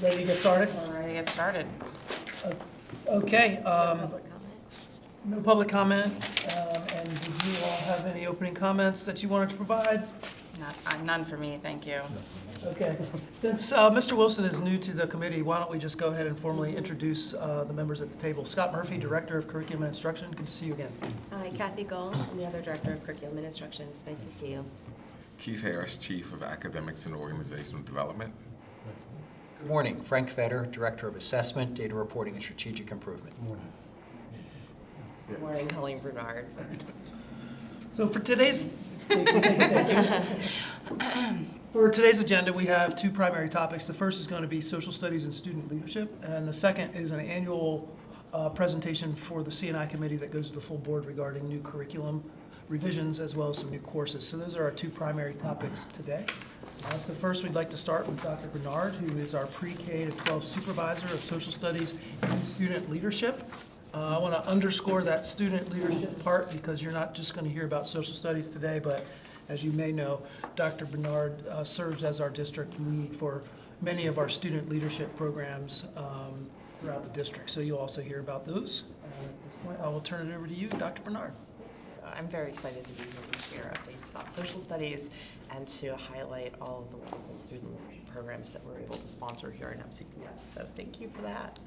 Ready to get started? We're ready to get started. Okay, Public comment? no public comment. And did you all have any opening comments that you wanted to provide? None for me, thank you. Okay. Since Mr. Wilson is new to the committee, why don't we just go ahead and formally introduce the members at the table. Scott Murphy, Director of Curriculum and Instruction. Good to see you again. Hi, Kathy Gull. I'm the other Director of Curriculum and Instruction. It's nice to see you. Keith Harris, Chief of Academics and Organizational Development. Good morning. Frank Fetter, Director of Assessment, Data Reporting, and Strategic Improvement. Good morning, Colleen Bernard. So for today's agenda, we have two primary topics. The first is going to be social studies and student leadership, and the second is an annual presentation for the C&I committee that goes to the full board regarding new curriculum revisions as well as some new courses. So those are our two primary topics today. So first, we'd like to start with Dr. Bernard, who is our pre-K to 12 supervisor of social studies and student leadership. I want to underscore that student leadership part because you're not just going to hear about social studies today, but as you may know, Dr. Bernard serves as our district lead for many of our student leadership programs throughout the district. So you'll also hear about those. At this point, I will turn it over to you, Dr. Bernard. I'm very excited to be here to share updates about social studies and to highlight all of the wonderful student leadership programs that we're able to sponsor here in MCPS. So thank you for that.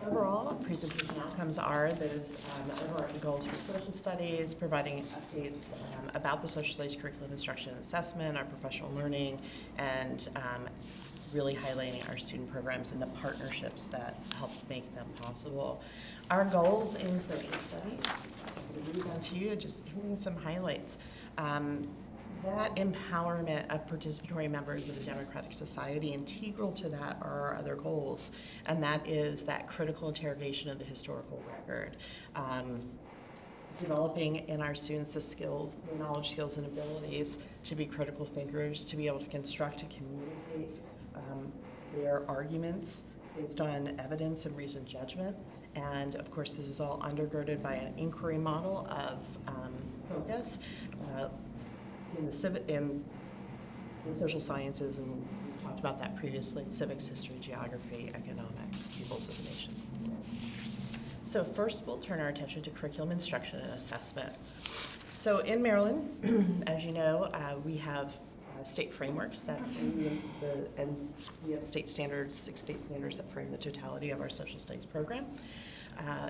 Overall, presentation outcomes are those overarching goals for social studies, providing updates about the social studies curriculum instruction and assessment, our professional learning, and really highlighting our student programs and the partnerships that help make them possible. Our goals in social studies, I'm going to read them to you, just giving some highlights. That empowerment of participatory members of the Democratic Society, integral to that are our other goals, and that is that critical interrogation of the historical record. Developing in our students the skills, the knowledge, skills, and abilities to be critical thinkers, to be able to construct and communicate their arguments based on evidence and reasoned judgment. And of course, this is all undergirded by an inquiry model of focus in the social sciences, and we talked about that previously: civics, history, geography, economics, peoples of the nations. So first, we'll turn our attention to curriculum instruction and assessment. So in Maryland, as you know, we have state frameworks that frame and we have state standards, 6 state standards that frame the totality of our social studies program.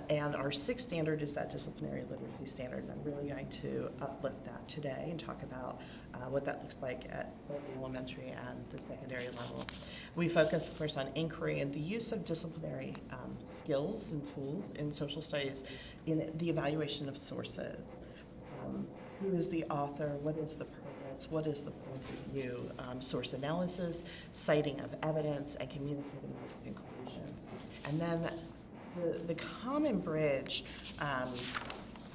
And our 6th standard is that disciplinary literacy standard, and I'm really going to uplift that today and talk about what that looks like at both the elementary and the secondary level. We focus, of course, on inquiry and the use of disciplinary skills and tools in social studies in the evaluation of sources. Who is the author? What is the purpose? What is the point of view? Source analysis, citing of evidence, and communicating those conclusions. And then the common bridge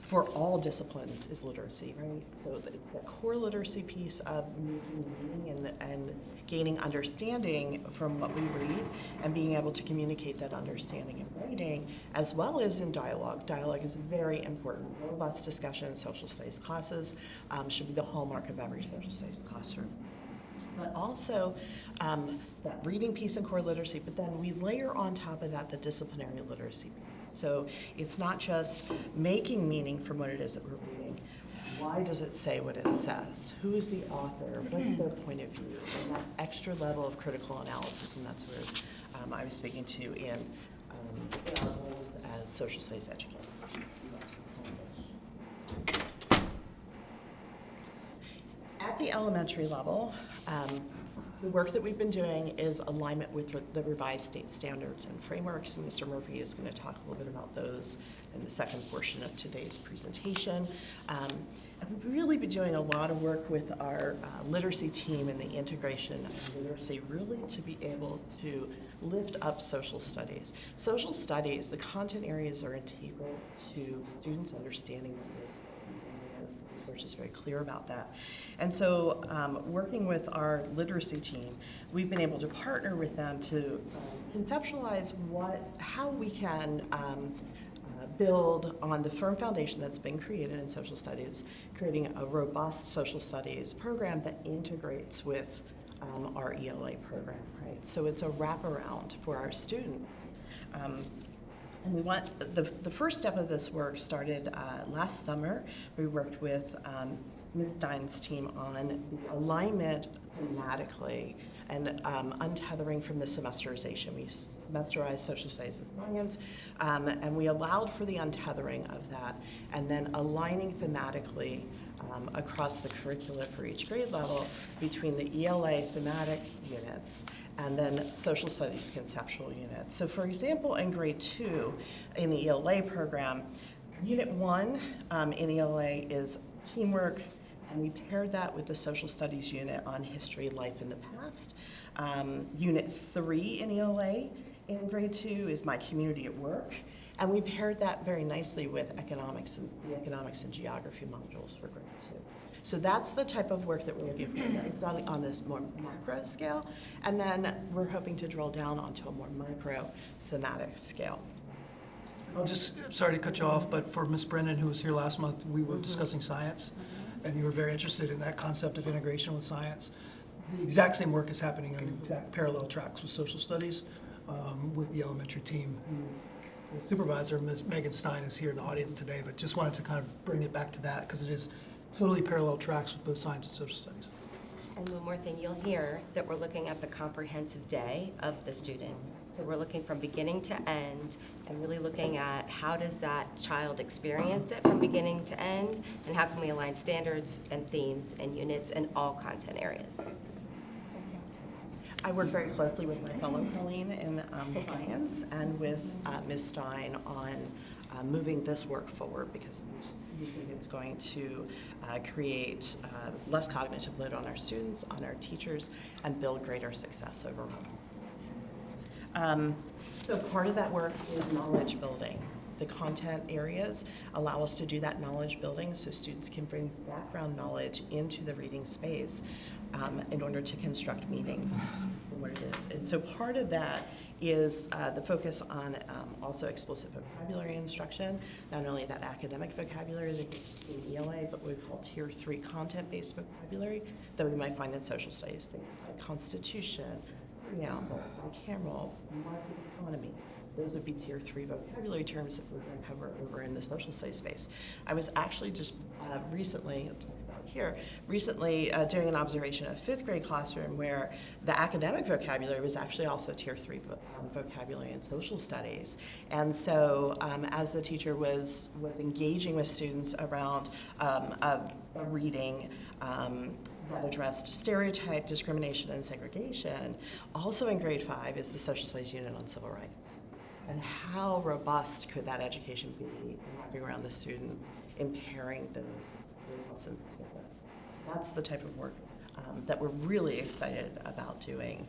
for all disciplines is literacy, right? So it's the core literacy piece of meaning and gaining understanding from what we read and being able to communicate that understanding in writing, as well as in dialogue. Dialogue is very important. Robust discussion in social studies classes should be the hallmark of every social studies classroom. But also that reading piece and core literacy, but then we layer on top of that the disciplinary literacy piece. So it's not just making meaning from what it is that we're reading. Why does it say what it says? Who is the author? What's their point of view? And that extra level of critical analysis, and that's where I was speaking to in our roles as social studies educators. At the elementary level, the work that we've been doing is alignment with the revised state standards and frameworks, and Mr. Murphy is going to talk a little bit about those in the second portion of today's presentation. And we've really been doing a lot of work with our literacy team and the integration of literacy, really to be able to lift up social studies. Social studies, the content areas are integral to students' understanding of this. Research is very clear about that. And so working with our literacy team, we've been able to partner with them to conceptualize how we can build on the firm foundation that's been created in social studies, creating a robust social studies program that integrates with our ELA program, right? So it's a wraparound for our students. And we want, the first step of this work started last summer. We worked with Ms. Stein's team on the alignment thematically and untethering from the semesterization. We semesterized social studies and science, and we allowed for the untethering of that, and then aligning thematically across the curricula for each grade level between the ELA thematic units and then social studies conceptual units. So for example, in grade 2 in the ELA program, unit 1 in ELA is teamwork, and we paired that with the social studies unit on history, life in the past. Unit 3 in ELA in grade 2 is my community at work. And we paired that very nicely with economics and the economics and geography modules for grade 2. So that's the type of work that we're looking for. It's on this more macro scale. And then we're hoping to drill down onto a more micro thematic scale. I'm sorry to cut you off, but for Ms. Brennan, who was here last month, we were discussing science, and you were very interested in that concept of integration with science. The exact same work is happening on exact parallel tracks with social studies with the elementary team. The supervisor, Ms. Megan Stein, is here in the audience today, but just wanted to kind of bring it back to that because it is totally parallel tracks with both science and social studies. And one more thing, you'll hear that we're looking at the comprehensive day of the student. So we're looking from beginning to end and really looking at how does that child experience it from beginning to end, and how can we align standards and themes and units in all content areas. I work very closely with my fellow Colleen in science and with Ms. Stein on moving this work forward because we think it's going to create less cognitive load on our students, on our teachers, and build greater success overall. So part of that work is knowledge building. The content areas allow us to do that knowledge building so students can bring background knowledge into the reading space in order to construct meaning for what it is. And so part of that is the focus on also explicit vocabulary instruction, not only that academic vocabulary that in ELA, but what we call Tier 3 content-based vocabulary that we might find in social studies, things like constitution, preamble, bicameral, market economy. Those would be Tier 3 vocabulary terms that we're going to cover over in the social studies space. I was actually just recently doing an observation of a 5th grade classroom where the academic vocabulary was actually also Tier 3 vocabulary in social studies. And so as the teacher was engaging with students around a reading that addressed stereotype, discrimination, and segregation, also in grade 5 is the social studies unit on civil rights. And how robust could that education be wrapping around the students, impairing those lessons together? So that's the type of work that we're really excited about doing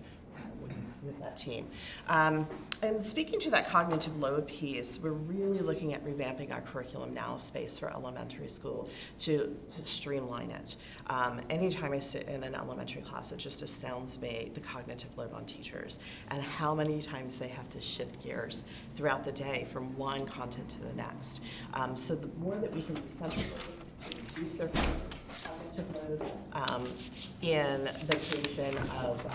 with that team. And speaking to that cognitive load piece, we're really looking at revamping our curriculum now space for elementary school to streamline it. Anytime I sit in an elementary class, it just astounds me the cognitive load on teachers and how many times they have to shift gears throughout the day from one content to the next. So the more that we can do centrally, reduce their cognitive load in the creation of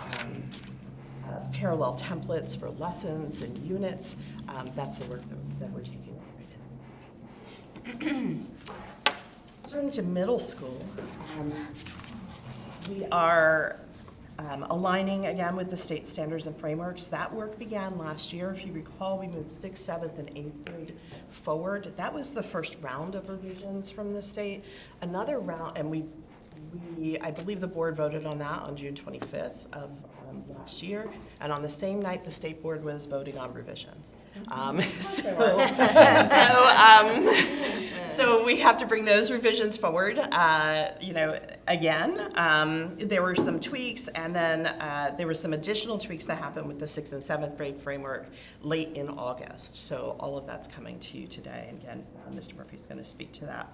parallel templates for lessons and units. That's the work that we're taking on right now. Turning to middle school, we are aligning again with the state standards and frameworks. That work began last year. If you recall, we moved 6th, 7th, and 8th grade forward. That was the first round of revisions from the state. Another round, and I believe the board voted on that on June 25th of last year, and on the same night the state board was voting on revisions. So we have to bring those revisions forward, again. There were some tweaks, and then there were some additional tweaks that happened with the 6th and 7th grade framework late in August. So all of that's coming to you today, and again, Mr. Murphy's going to speak to that.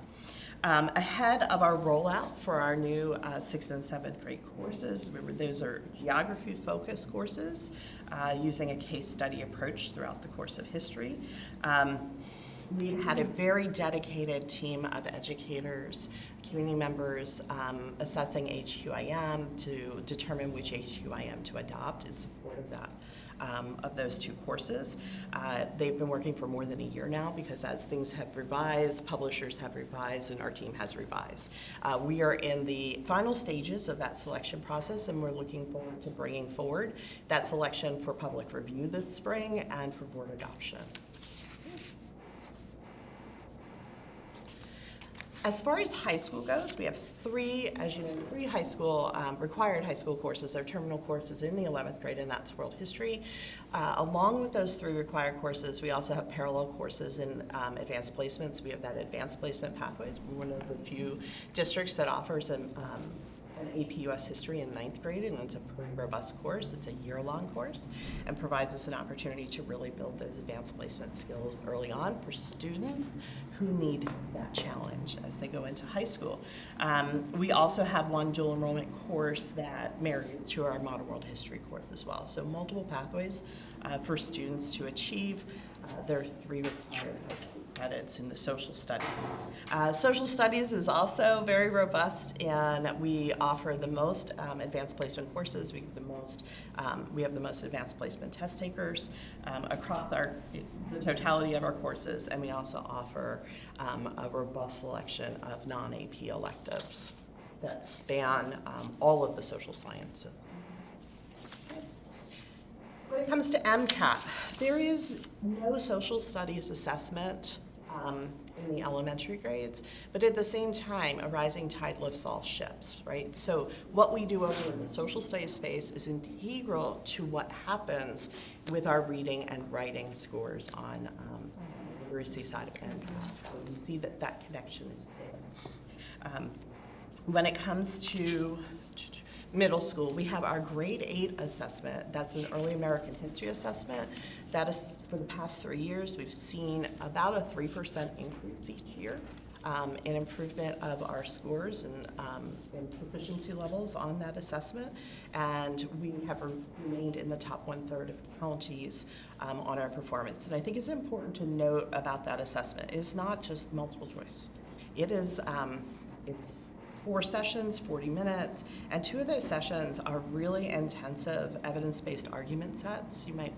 Ahead of our rollout for our new 6th and 7th grade courses, those are geography-focused courses using a case study approach throughout the course of history. We've had a very dedicated team of educators, community members assessing HQIM to determine which HQIM to adopt in support of that, of those two courses. They've been working for more than a year now because as things have revised, publishers have revised, and our team has revised. We are in the final stages of that selection process, and we're looking forward to bringing forward that selection for public review this spring and for board adoption. As far as high school goes, we have three, as you know, three high school, required high school courses. They're terminal courses in the 11th grade, and that's world history. Along with those three required courses, we also have parallel courses in advanced placements. We have that advanced placement pathways. We're one of the few districts that offers an AP US History in 9th grade, and it's a pretty robust course. It's a year-long course and provides us an opportunity to really build those advanced placement skills early on for students who need that challenge as they go into high school. We also have one dual enrollment course that marries to our Modern World History course as well. So multiple pathways for students to achieve their three required high school credits in the social studies. Social studies is also very robust, and we offer the most advanced placement courses. We have the most advanced placement test takers across the totality of our courses, and we also offer a robust selection of non-AP electives that span all of the social sciences. When it comes to MCAT, there is no social studies assessment in the elementary grades, but at the same time, a rising tide lifts all ships, right? So what we do over in the social studies space is integral to what happens with our reading and writing scores on the literacy side of MCAT. So we see that that connection is there. When it comes to middle school, we have our grade 8 assessment. That's an early American history assessment. That is, for the past 3 years, we've seen about a 3% increase each year in improvement of our scores and proficiency levels on that assessment. And we have remained in the top 1/3 of counties on our performance. And I think it's important to note about that assessment. It's not just multiple choice. It is, it's 4 sessions, 40 minutes, and 2 of those sessions are really intensive evidence-based argument sets. You might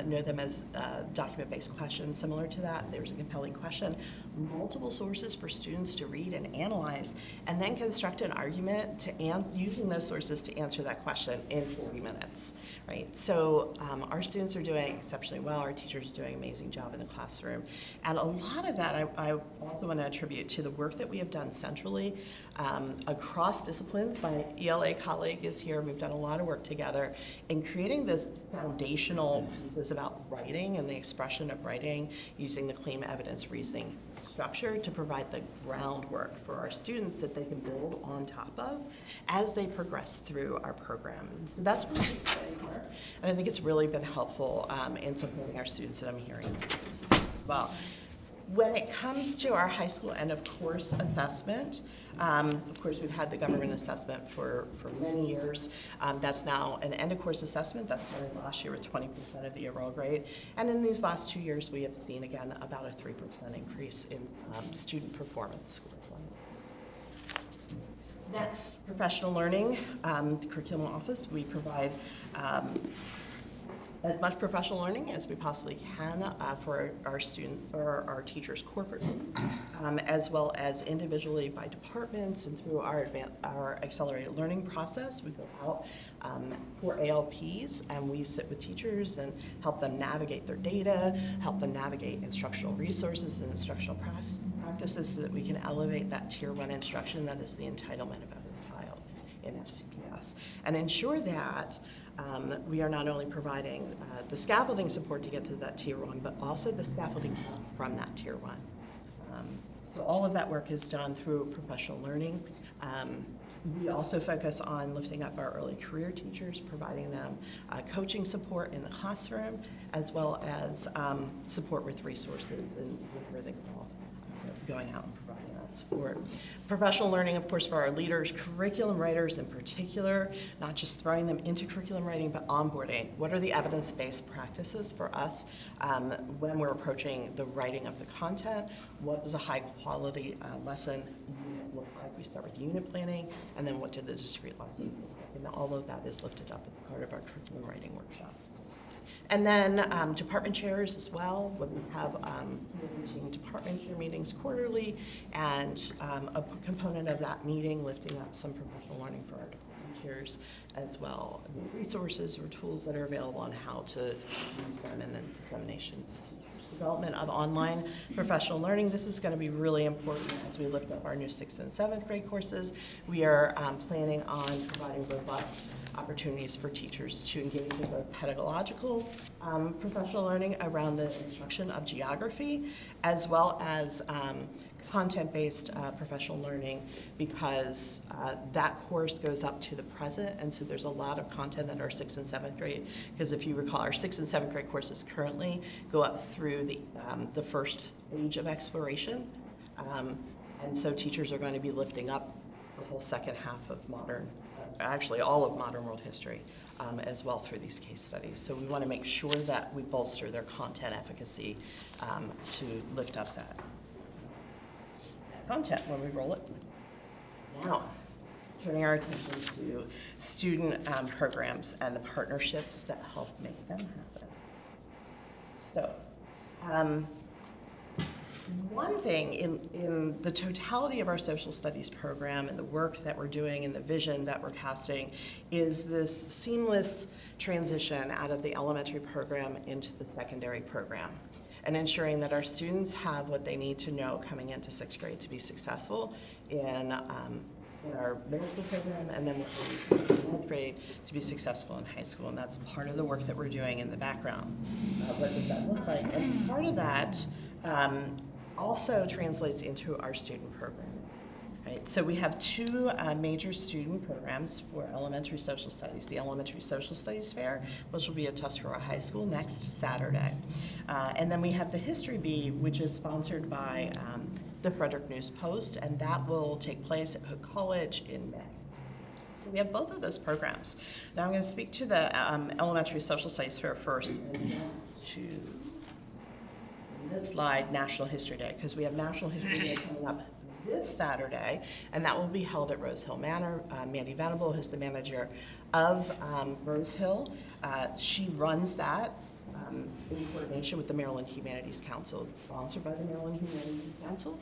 know them as document-based questions. Similar to that, there's a compelling question, multiple sources for students to read and analyze, and then construct an argument using those sources to answer that question in 40 minutes, right? So our students are doing exceptionally well. Our teachers are doing an amazing job in the classroom. And a lot of that I also want to attribute to the work that we have done centrally across disciplines. My ELA colleague is here. We've done a lot of work together in creating this foundational pieces about writing and the expression of writing using the claim evidence reasoning structure to provide the groundwork for our students that they can build on top of as they progress through our program. And so that's really exciting work. And I think it's really been helpful in supporting our students that I'm hearing as well. When it comes to our high school end of course assessment, of course we've had the government assessment for many years. That's now an end of course assessment. That started last year with 20% of the overall grade. And in these last 2 years, we have seen again about a 3% increase in student performance scores. Next, professional learning, the curriculum office. We provide as much professional learning as we possibly can for our student or our teachers corporately, as well as individually by departments and through our accelerated learning process. We go out for ALPs and we sit with teachers and help them navigate their data, help them navigate instructional resources and instructional practices so that we can elevate that Tier 1 instruction that is the entitlement of every child in FCPS, and ensure that we are not only providing the scaffolding support to get to that Tier 1, but also the scaffolding from that Tier 1. So all of that work is done through professional learning. We also focus on lifting up our early career teachers, providing them coaching support in the classroom, as well as support with resources and where they go, going out and providing that support. Professional learning, of course, for our leaders, curriculum writers in particular, not just throwing them into curriculum writing, but onboarding. What are the evidence-based practices for us when we're approaching the writing of the content? What does a high-quality lesson unit look like? We start with unit planning, and then what do the discrete lessons look like? And all of that is lifted up as part of our curriculum writing workshops. And then department chairs as well. When we have routine department chair meetings quarterly, and a component of that meeting lifting up some professional learning for our department chairs as well. Resources or tools that are available on how to use them, and then dissemination to teachers. Development of online professional learning. This is going to be really important as we lift up our new 6th and 7th grade courses. We are planning on providing robust opportunities for teachers to engage in both pedagogical professional learning around the instruction of geography, as well as content-based professional learning, because that course goes up to the present, and so there's a lot of content that our 6th and 7th grade, because if you recall, our 6th and 7th grade courses currently go up through the first age of exploration, and so teachers are going to be lifting up the whole second half of actually all of modern world history as well through these case studies. So we want to make sure that we bolster their content efficacy to lift up that content when we roll it. Now, turning our attention to student programs and the partnerships that help make them happen. So, one thing in the totality of our social studies program and the work that we're doing and the vision that we're casting is this seamless transition out of the elementary program into the secondary program, and ensuring that our students have what they need to know coming into 6th grade to be successful in our middle school program, and then in 9th grade to be successful in high school. And that's part of the work that we're doing in the background. What does that look like? And part of that also translates into our student program. Right, so we have two major student programs for elementary social studies. The Elementary Social Studies Fair, which will be at Tuscarora High School next Saturday. And then we have the History Bee, which is sponsored by the Frederick News Post, and that will take place at Hood College in May. So we have both of those programs. Now I'm going to speak to the Elementary Social Studies Fair first, and to this slide, National History Day, because we have National History Day coming up this Saturday, and that will be held at Rose Hill Manor. Mandy Venable, who's the manager of Rose Hill, she runs that in coordination with the Maryland Humanities Council. It's sponsored by the Maryland Humanities Council.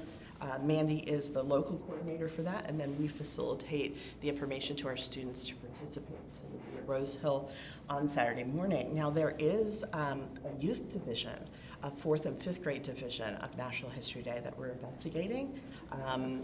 Mandy is the local coordinator for that, and then we facilitate the information to our students to participate. So we'll be at Rose Hill on Saturday morning. Now there is a youth division, a 4th and 5th grade division of National History Day that we're investigating. Again,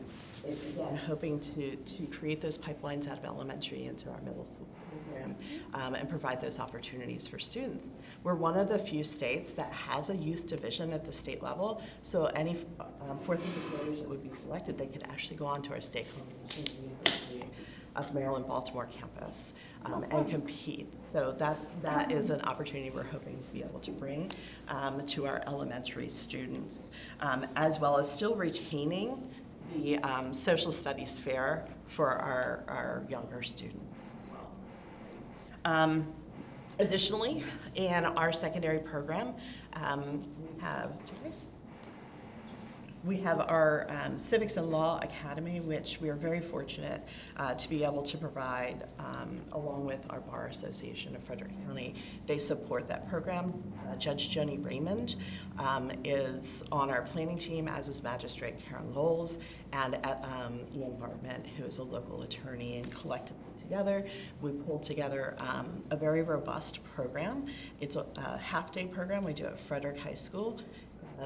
hoping to create those pipelines out of elementary into our middle school program and provide those opportunities for students. We're one of the few states that has a youth division at the state level, so any 4th and 5th graders that would be selected, they could actually go on to our state competition at the University of Maryland Baltimore campus and compete. So that is an opportunity we're hoping to be able to bring to our elementary students, as well as still retaining the social studies fair for our younger students as well. Additionally, in our secondary program, we have our Civics and Law Academy, which we are very fortunate to be able to provide along with our Bar Association of Frederick County. They support that program. Judge Joni Raymond is on our planning team, as is Magistrate Karen Lowles, and Ian Bartman, who is a local attorney, and collectively together, we pulled together a very robust program. It's a half-day program. We do it at Frederick High School,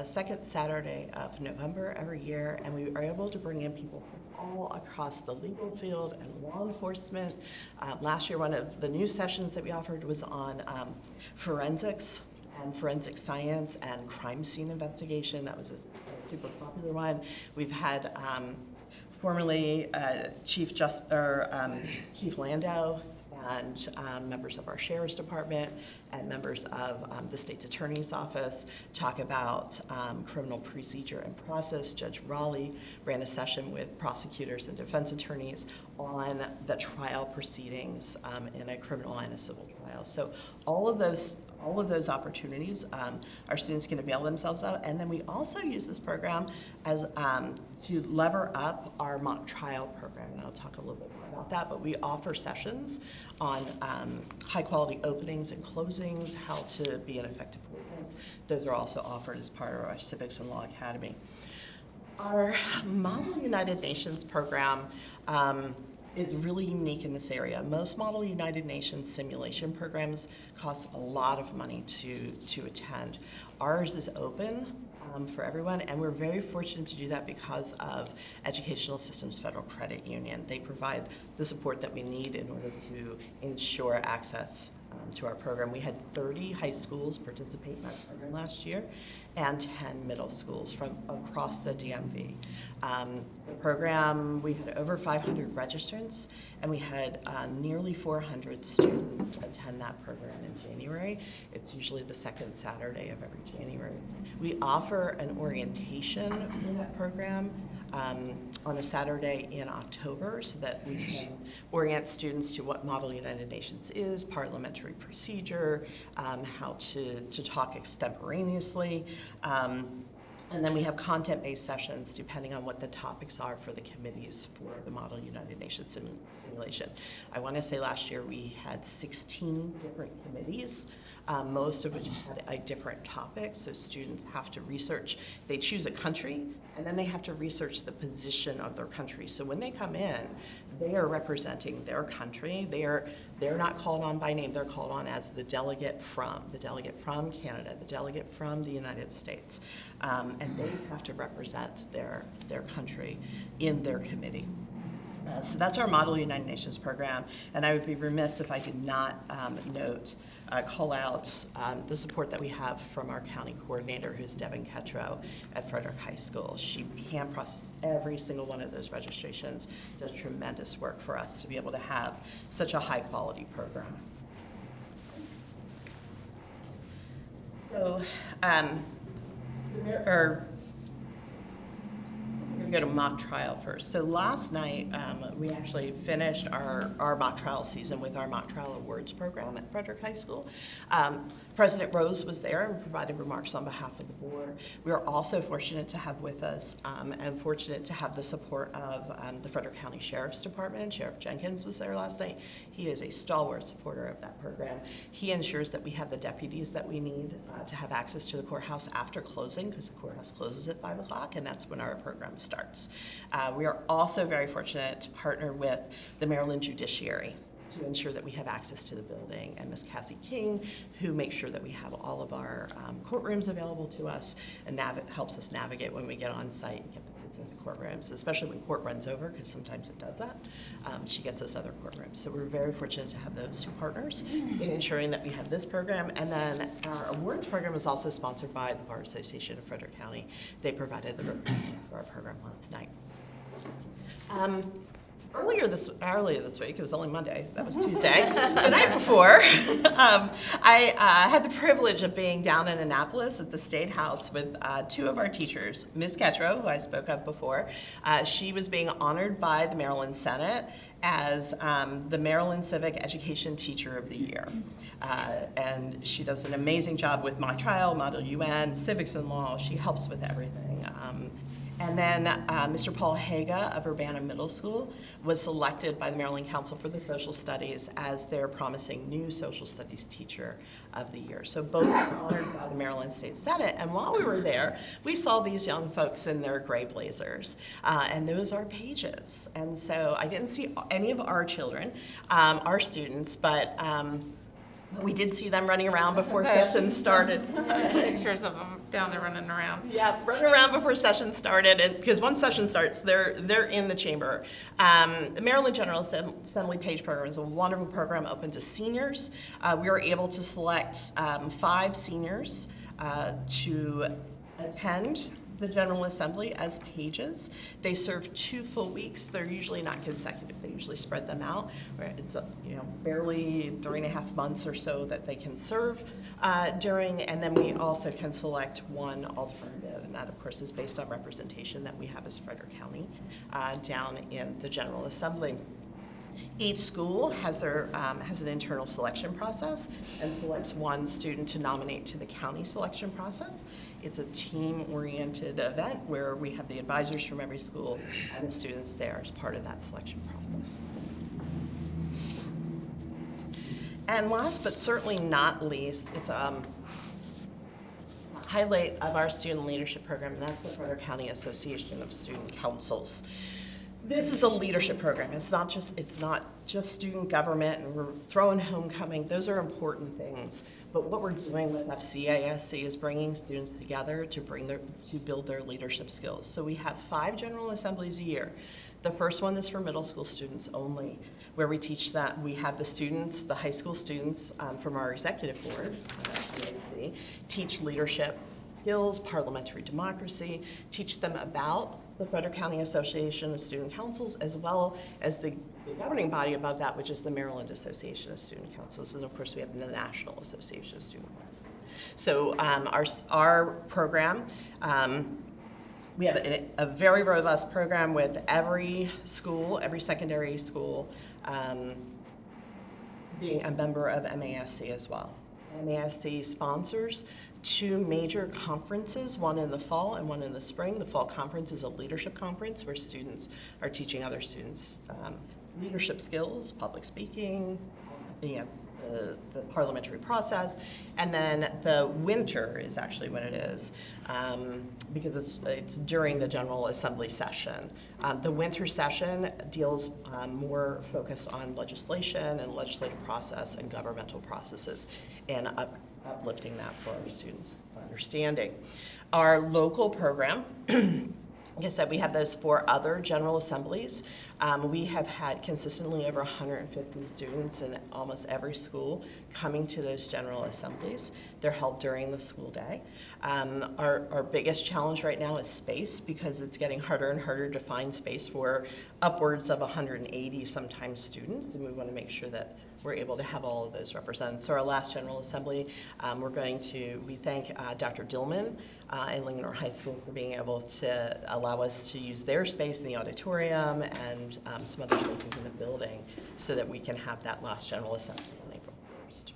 second Saturday of November every year, and we are able to bring in people from all across the legal field and law enforcement. Last year, one of the new sessions that we offered was on forensics and forensic science and crime scene investigation. That was a super popular one. We've had formerly Chief Landau and members of our Sheriff's Department and members of the State's Attorney's Office talk about criminal procedure and process. Judge Raleigh ran a session with prosecutors and defense attorneys on the trial proceedings in a criminal and a civil trial. So all of those opportunities our students can avail themselves of. And then we also use this program as to lever up our mock trial program. And I'll talk a little bit more about that, but we offer sessions on high quality openings and closings, how to be an effective witness. Those are also offered as part of our Civics and Law Academy. Our Model United Nations program is really unique in this area. Most Model United Nations simulation programs cost a lot of money to attend. Ours is open for everyone, and we're very fortunate to do that because of Educational Systems Federal Credit Union. They provide the support that we need in order to ensure access to our program. We had 30 high schools participate in our program last year and 10 middle schools from across the DMV. The program, we had over 500 registrants, and we had nearly 400 students attend that program in January. It's usually the second Saturday of every January. We offer an orientation in that program on a Saturday in October so that we can orient students to what Model United Nations is, parliamentary procedure, how to talk extemporaneously. And then we have content-based sessions depending on what the topics are for the committees for the Model United Nations simulation. I want to say last year we had 16 different committees, most of which had a different topic. So students have to research. They choose a country, and then they have to research the position of their country. So when they come in, they are representing their country. They're not called on by name. They're called on as the delegate from Canada, the delegate from the United States. And they have to represent their country in their committee. So that's our Model United Nations program, and I would be remiss if I did not call out the support that we have from our county coordinator, who's Devin Ketro at Frederick High School. She hand processes every single one of those registrations, does tremendous work for us to be able to have such a high quality program. So, we're going to go to mock trial first. So last night, we actually finished our mock trial season with our mock trial awards program at Frederick High School. President Rose was there and provided remarks on behalf of the board. We are also fortunate to have with us and fortunate to have the support of the Frederick County Sheriff's Department. Sheriff Jenkins was there last night. He is a stalwart supporter of that program. He ensures that we have the deputies that we need to have access to the courthouse after closing, because the courthouse closes at 5 o'clock, and that's when our program starts. We are also very fortunate to partner with the Maryland Judiciary to ensure that we have access to the building, and Ms. Cassie King, who makes sure that we have all of our courtrooms available to us and helps us navigate when we get on site and get the kids into courtrooms, especially when court runs over, because sometimes it does that. She gets us other courtrooms. So we're very fortunate to have those two partners in ensuring that we have this program. And then our awards program is also sponsored by the Bar Association of Frederick County. They provided the for our program last night. Earlier this week, it was only Monday, that was Tuesday, the night before, I had the privilege of being down in Annapolis at the State House with two of our teachers, Ms. Ketro, who I spoke of before. She was being honored by the Maryland Senate as the Maryland Civic Education Teacher of the Year. And she does an amazing job with mock trial, Model UN, civics and law. She helps with everything. And then Mr. Paul Haga of Urbana Middle School was selected by the Maryland Council for the Social Studies as their promising new social studies teacher of the year. So both were honored by the Maryland State Senate. And while we were there, we saw these young folks in their gray blazers. And those are pages. And so I didn't see any of our children, our students, but we did see them running around before session started. Pictures of them down there running around. Yeah, running around before session started, and because once session starts, they're in the chamber. The Maryland General Assembly Page Program is a wonderful program open to seniors. We were able to select 5 seniors to attend the General Assembly as pages. They serve 2 full weeks. They're usually not consecutive. They usually spread them out. Where it's barely 3.5 months or so that they can serve during, and then we also can select one alternative, and that of course is based on representation that we have as Frederick County down in the General Assembly. Each school has an internal selection process and selects one student to nominate to the county selection process. It's a team-oriented event where we have the advisors from every school and the students there as part of that selection process. And last but certainly not least, it's a highlight of our student leadership program, and that's the Frederick County Association of Student Councils. This is a leadership program. It's not just student government, and we're throwing homecoming. Those are important things. But what we're doing with FCASC is bringing students together to build their leadership skills. So we have 5 General Assemblies a year. The first one is for middle school students only, where we teach that. We have the students, the high school students from our executive board, FCASC, teach leadership skills, parliamentary democracy, teach them about the Frederick County Association of Student Councils, as well as the governing body above that, which is the Maryland Association of Student Councils, and of course we have the National Association of Student Councils. So our program, we have a very robust program with every school, every secondary school being a member of MASC as well. MASC sponsors 2 major conferences, one in the fall and one in the spring. The fall conference is a leadership conference where students are teaching other students leadership skills, public speaking, the parliamentary process, and then the winter is actually when it is, because it's during the General Assembly session. The winter session deals more focused on legislation and legislative process and governmental processes, and uplifting that for our students' understanding. Our local program, like I said, we have those 4 other General Assemblies. We have had consistently over 150 students in almost every school coming to those General Assemblies. They're held during the school day. Our biggest challenge right now is space, because it's getting harder and harder to find space for upwards of 180 sometimes students, and we want to make sure that we're able to have all of those represented. So our last General Assembly, we thank Dr. Dillman and Linganore High School for being able to allow us to use their space in the auditorium and some other spaces in the building so that we can have that last General Assembly on April 1st.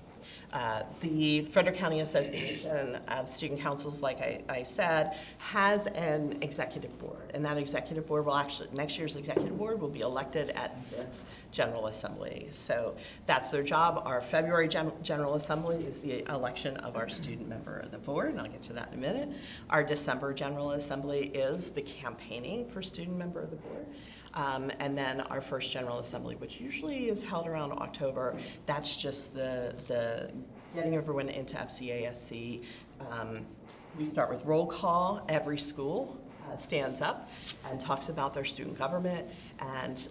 The Frederick County Association of Student Councils, like I said, has an executive board, and that executive board will actually, next year's executive board will be elected at this General Assembly. So that's their job. Our February General Assembly is the election of our student member of the board, and I'll get to that in a minute. Our December General Assembly is the campaigning for student member of the board. And then our first General Assembly, which usually is held around October, that's just the getting everyone into FCASC. We start with roll call. Every school stands up and talks about their student government and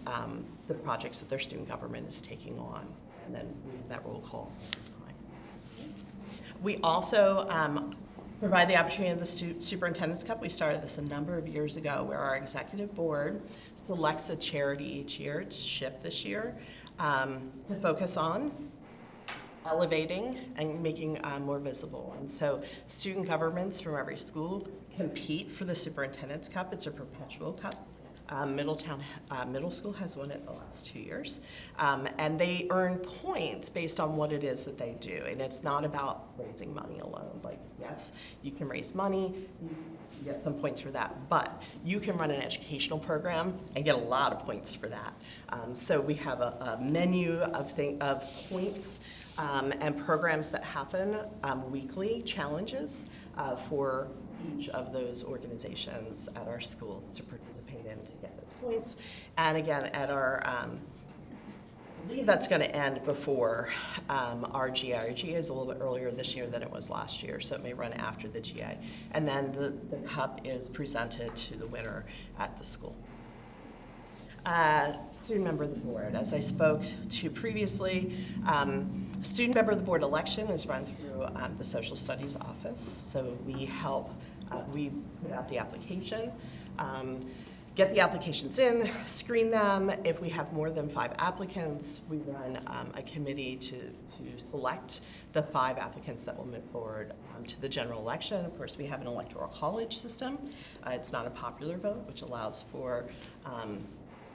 the projects that their student government is taking on. And then we have that roll call. We also provide the opportunity of the Superintendent's Cup. We started this a number of years ago, where our executive board selects a charity each year. It's SHIP this year, to focus on elevating and making more visible. And so student governments from every school compete for the Superintendent's Cup. It's a perpetual cup. Middletown Middle School has won it the last 2 years. And they earn points based on what it is that they do. And it's not about raising money alone. Like, yes, you can raise money, you get some points for that, but you can run an educational program and get a lot of points for that. So we have a menu of points and programs that happen, weekly challenges for each of those organizations at our schools to participate in to get those points. And again, at our, I believe that's going to end before our GA. Our GA is a little bit earlier this year than it was last year, so it may run after the GA. And then the cup is presented to the winner at the school. Student member of the board, as I spoke to previously, student member of the board election is run through the social studies office. So we help We put out the application, get the applications in, screen them. If we have more than 5 applicants, we run a committee to select the 5 applicants that will move forward to the general election. Of course, we have an electoral college system. It's not a popular vote, which allows for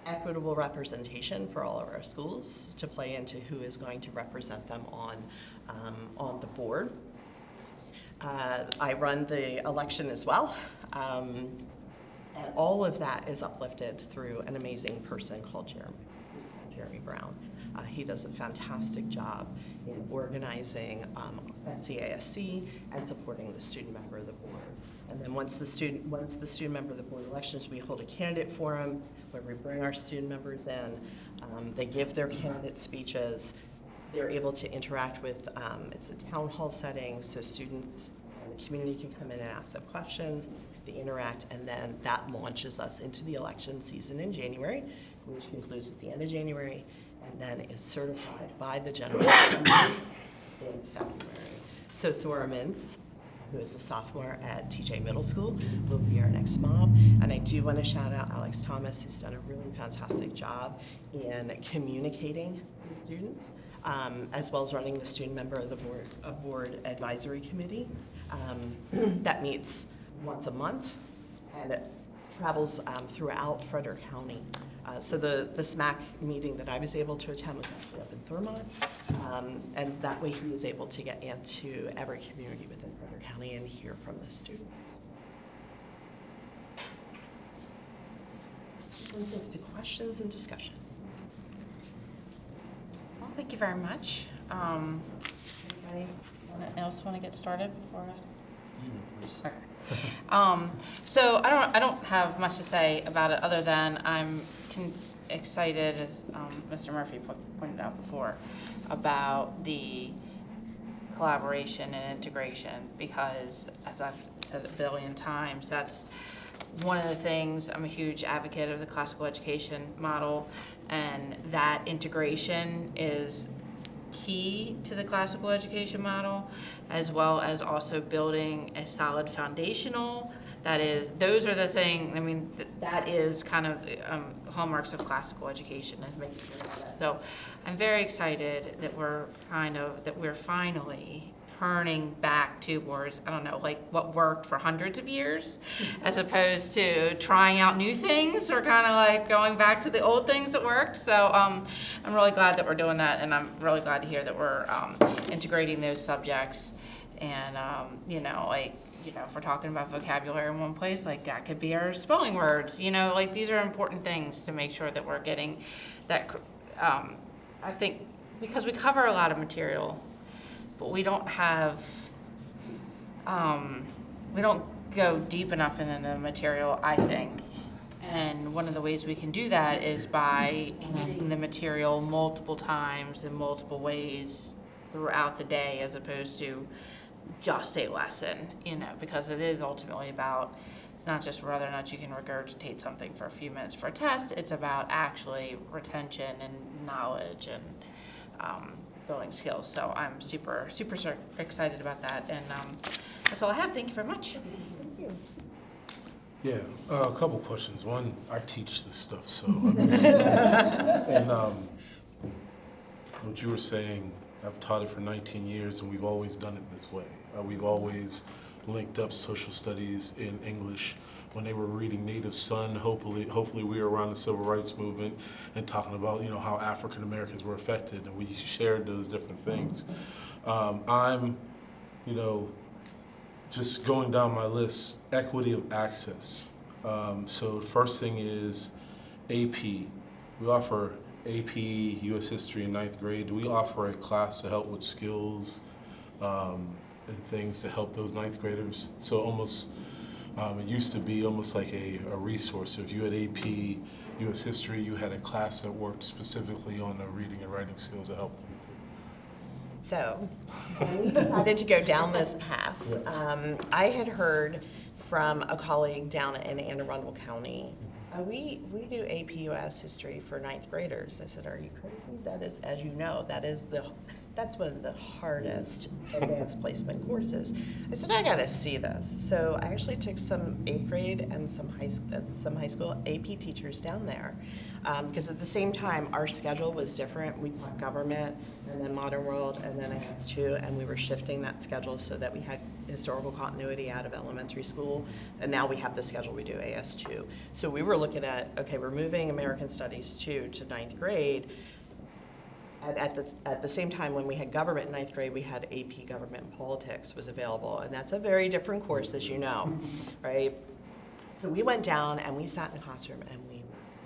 equitable representation for all of our schools to play into who is going to represent them on the board. I run the election as well. And all of that is uplifted through an amazing person called Jeremy Brown. He does a fantastic job in organizing CASC and supporting the student member of the board. And then once the student member of the board elections, we hold a candidate forum where we bring our student members in. They give their candidate speeches. They're able to interact with, it's a town hall setting, so students and the community can come in and ask them questions. They interact, and then that launches us into the election season in January, which concludes at the end of January, and then is certified by the general election in February. So Thora Mintz, who is a sophomore at TJ Middle School, will be our next mob. And I do want to shout out Alex Thomas, who's done a really fantastic job in communicating with students, as well as running the student member of the board advisory committee that meets once a month, and it travels throughout Frederick County. So the SMAC meeting that I was able to attend was actually up in Thurmont, and that way he was able to get into every community within Frederick County and hear from the students. Brings us to questions and discussion. Well, thank you very much. Anybody else want to get started before us? Okay. So I don't have much to say about it other than I'm excited, as Mr. Murphy pointed out before, about the collaboration and integration, because as I've said a billion times, that's one of the things. I'm a huge advocate of the classical education model, and that integration is key to the classical education model, as well as also building a solid foundational. Those are the things, I mean, that is kind of the hallmarks of classical education, is making sure that. So I'm very excited that we're finally turning back towards, I don't know, like what worked for hundreds of years, as opposed to trying out new things, or kind of like going back to the old things that worked. So I'm really glad that we're doing that, and I'm really glad to hear that we're integrating those subjects. And if we're talking about vocabulary in one place, like that could be our spelling words. Like these are important things to make sure that we're getting that. I think because we cover a lot of material, but we don't have, we don't go deep enough into the material, I think. And one of the ways we can do that is by reading the material multiple times in multiple ways throughout the day, as opposed to just a lesson, because it is ultimately about, it's not just whether or not you can regurgitate something for a few minutes for a test, it's about actually retention and knowledge and building skills. So I'm super, super excited about that, and that's all I have. Thank you very much. Yeah, a couple questions. One, I teach this stuff, so and what you were saying, I've taught it for 19 years, and we've always done it this way. We've always linked up social studies in English. When they were reading Native Son, hopefully we were around the Civil Rights Movement and talking about how African Americans were affected, and we shared those different things. I'm, just going down my list, equity of access. So the first thing is AP. We offer AP, U.S. History in 9th grade. Do we offer a class to help with skills and things to help those 9th graders? So almost, it used to be almost like a resource. If you had AP, U.S. History, you had a class that worked specifically on the reading and writing skills to help them. So when we decided to go down this path, I had heard from a colleague down in Anne Arundel County, we do AP US history for 9th graders. I said, are you crazy? That is, as you know, that is that's one of the hardest advanced placement courses. I said, I gotta see this. So I actually took some 8th grade and some high school AP teachers down there. Because at the same time, our schedule was different. We taught government, and then modern world, and then AS2, and we were shifting that schedule so that we had historical continuity out of elementary school, and now we have the schedule we do AS2. So we were looking at, okay, we're moving American Studies 2 to 9th grade. At the same time, when we had government in 9th grade, we had AP Government and Politics was available, and that's a very different course, as you know, right? So we went down and we sat in the classroom and we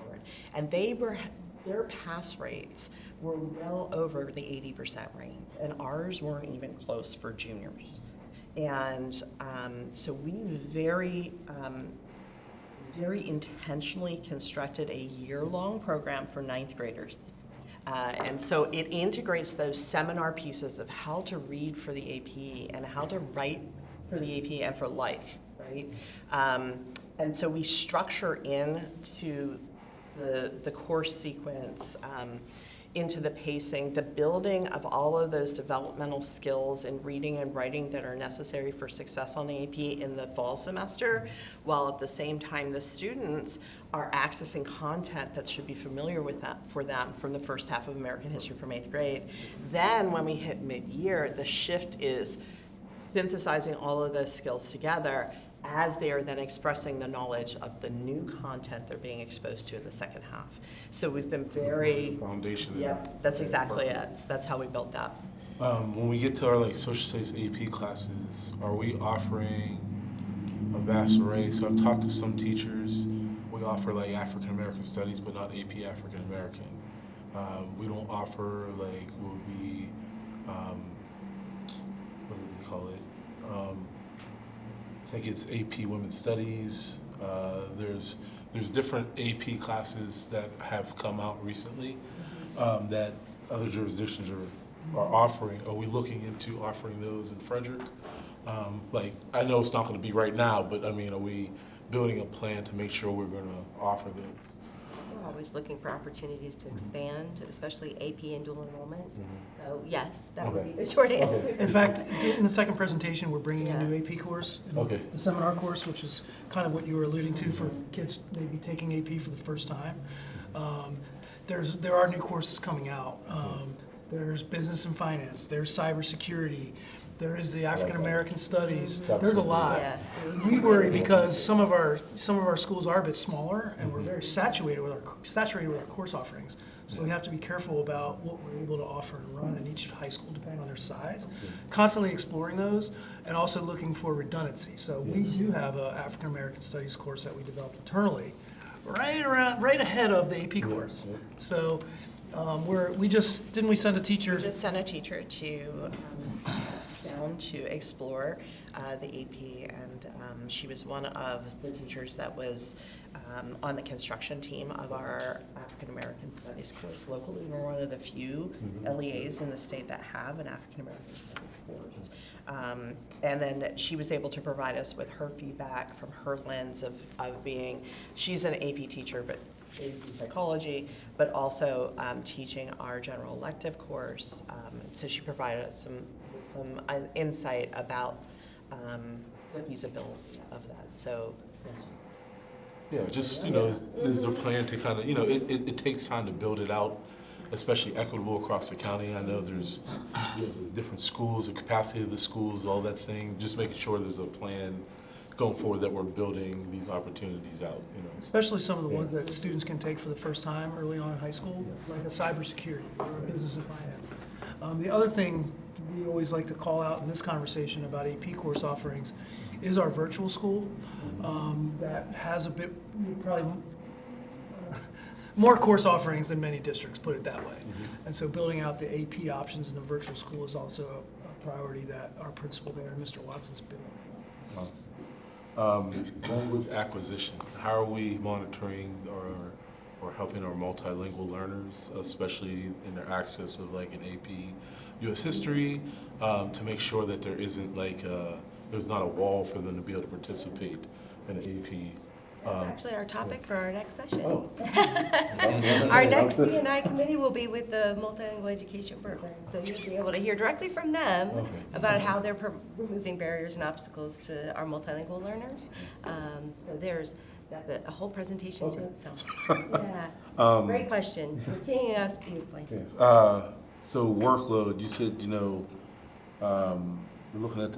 were, and their pass rates were well over the 80% range, and ours weren't even close for juniors. And so we very intentionally constructed a year-long program for 9th graders. And so it integrates those seminar pieces of how to read for the AP and how to write for the AP and for life, right? And so we structure into the course sequence, into the pacing, the building of all of those developmental skills in reading and writing that are necessary for success on the AP in the fall semester, while at the same time the students are accessing content that should be familiar with that for them from the first half of American history from 8th grade. Then when we hit mid-year, the shift is synthesizing all of those skills together as they are then expressing the knowledge of the new content they're being exposed to in the second half. So we've been very... Foundation. Yep, that's exactly it. That's how we built that. When we get to our social studies AP classes, are we offering a vast array? So I've talked to some teachers. We offer like African American studies, but not AP African American. We don't offer like what would be what do we call it? I think it's AP Women's Studies. There's different AP classes that have come out recently that other jurisdictions are offering. Are we looking into offering those in Frederick? Like, I know it's not going to be right now, but I mean, are we building a plan to make sure we're going to offer those? We're always looking for opportunities to expand, especially AP and dual enrollment. So yes, that would be the short answer. In fact, in the second presentation, we're bringing a new AP course, Okay. the seminar course, which is kind of what you were alluding to for kids maybe taking AP for the first time. There are new courses coming out. There's business and finance. There's cybersecurity. There is the African American studies. There's a lot. Yeah. We worry because some of our schools are a bit smaller, and we're very saturated with our course offerings. So we have to be careful about what we're able to offer and run in each high school, depending on their size. Constantly exploring those, and also looking for redundancy. So we do have an African American studies course that we developed internally, right ahead of the AP course. So we send a teacher. We just sent a teacher to down to explore the AP, and she was one of the teachers that was on the construction team of our African American Studies course locally. We're one of the few LEAs in the state that have an African American Studies course. And then she was able to provide us with her feedback from her lens of being, she's an AP teacher, but AP psychology, but also teaching our general elective course. So she provided us some insight about the feasibility of that. So Yeah, just, there's a plan to kind of, it takes time to build it out, especially equitable across the county. I know there's different schools, the capacity of the schools, all that thing, just making sure there's a plan going forward that we're building these opportunities out, Especially some of the ones that students can take for the first time early on in high school, like a cybersecurity or a business and finance. The other thing we always like to call out in this conversation about AP course offerings is our virtual school that has a bit, probably more course offerings than many districts, put it that way. And so building out the AP options in the virtual school is also a priority that our principal there, Mr. Watson's been on. Language acquisition, how are we monitoring or helping our multilingual learners, especially in their access of like an AP U.S. history, to make sure that there isn't like, there's not a wall for them to be able to participate in an AP That's actually our topic for our next session. Oh. Our next C&I committee will be with the multilingual education program. So you'll be able to hear directly from them Okay. about how they're removing barriers and obstacles to our multilingual learners. So that's a whole presentation to itself. Yeah, great question. You're teeing us beautifully. So workload, you said, we're looking at,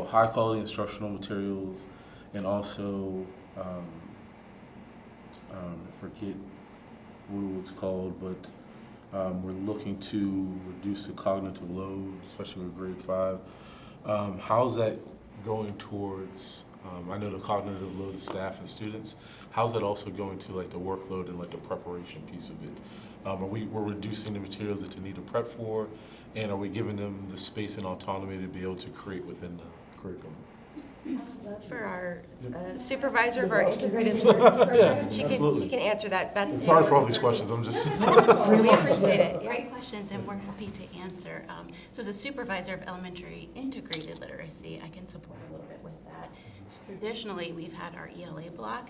high quality instructional materials and also, I forget what it was called, but we're looking to reduce the cognitive load, especially with grade 5. How's that going towards, I know the cognitive load of staff and students, how's that also going to like the workload and like the preparation piece of it? We're reducing the materials that they need to prep for, and are we giving them the space and autonomy to be able to create within the curriculum? For our supervisor of our integrated literacy program, she can answer that. That's Sorry for all these questions, I'm just. We appreciate it. Yeah. Great questions, and we're happy to answer. So as a supervisor of elementary integrated literacy, I can support a little bit with that. Traditionally, we've had our ELA block,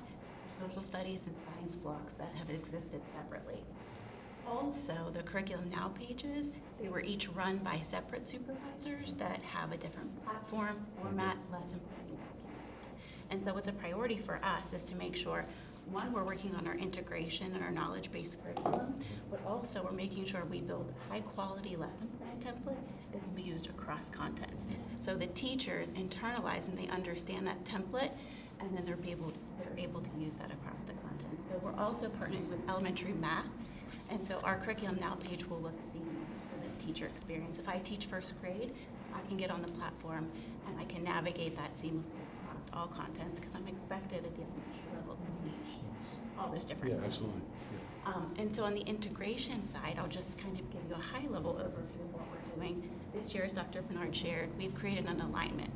social studies and science blocks that have existed separately. Also, the Curriculum Now pages, they were each run by separate supervisors that have a different platform, format, lesson planning documents. And so what's a priority for us is to make sure, one, we're working on our integration and our knowledge-based curriculum, but also we're making sure we build high-quality lesson plan template that can be used across contents. So the teachers internalize and they understand that template, and then they're able to use that across the content. So we're also partnering with elementary math. And so our Curriculum Now page will look seamless for the teacher experience. If I teach first grade, I can get on the platform and I can navigate that seamlessly across all contents because I'm expected at the elementary level to teach all those different Yeah, absolutely. And so on the integration side, I'll just kind of give you a high-level overview of what we're doing. This year, as Dr. Bernard shared, we've created an alignment.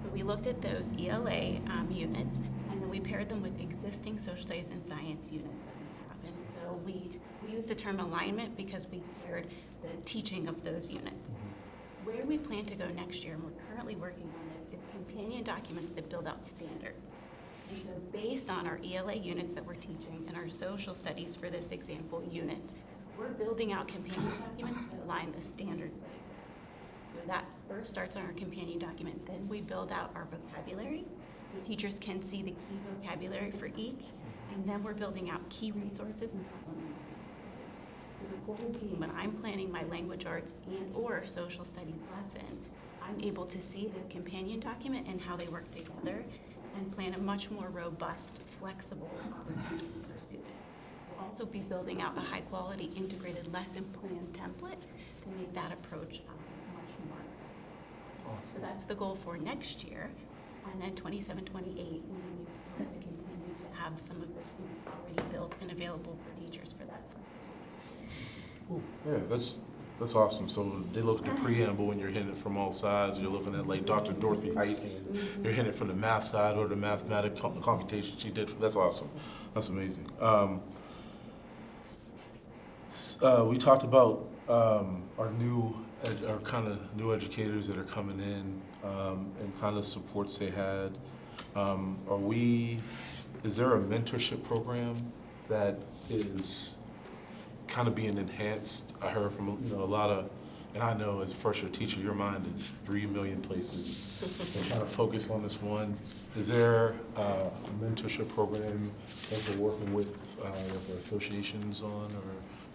So we looked at those ELA units, and then we paired them with existing social studies and science units that we have. And so we use the term alignment because we paired the teaching of those units. Where we plan to go next year, and we're currently working on this, is companion documents that build out standards. And so based on our ELA units that we're teaching and our social studies for this example unit, we're building out companion documents that align the standards that exist. So that first starts on our companion document, then we build out our vocabulary, so teachers can see the key vocabulary for each, and then we're building out key resources and supplemental resources. So the goal being when I'm planning my language arts and or social studies lesson, I'm able to see this companion document and how they work together and plan a much more robust, flexible opportunity for students. We'll also be building out a high-quality integrated lesson plan template to make that approach much more accessible. So that's the goal for next year. And then 27, 28, we need to continue to have some of those things already built and available for teachers for that flexibility. Cool. Yeah, that's awesome. So they look at the preamble and you're hitting it from all sides. You're looking at like Dr. Dorothy Height, and you're hitting it from the math side or the mathematical computation she did. That's awesome. That's amazing. We talked about our kind of new educators that are coming in and kind of supports they had. Is there a mentorship program that is kind of being enhanced? I heard from a lot of, and I know as a first-year teacher, your mind is 3 million places. And kind of focus on this one. Is there a mentorship program that you're working with associations on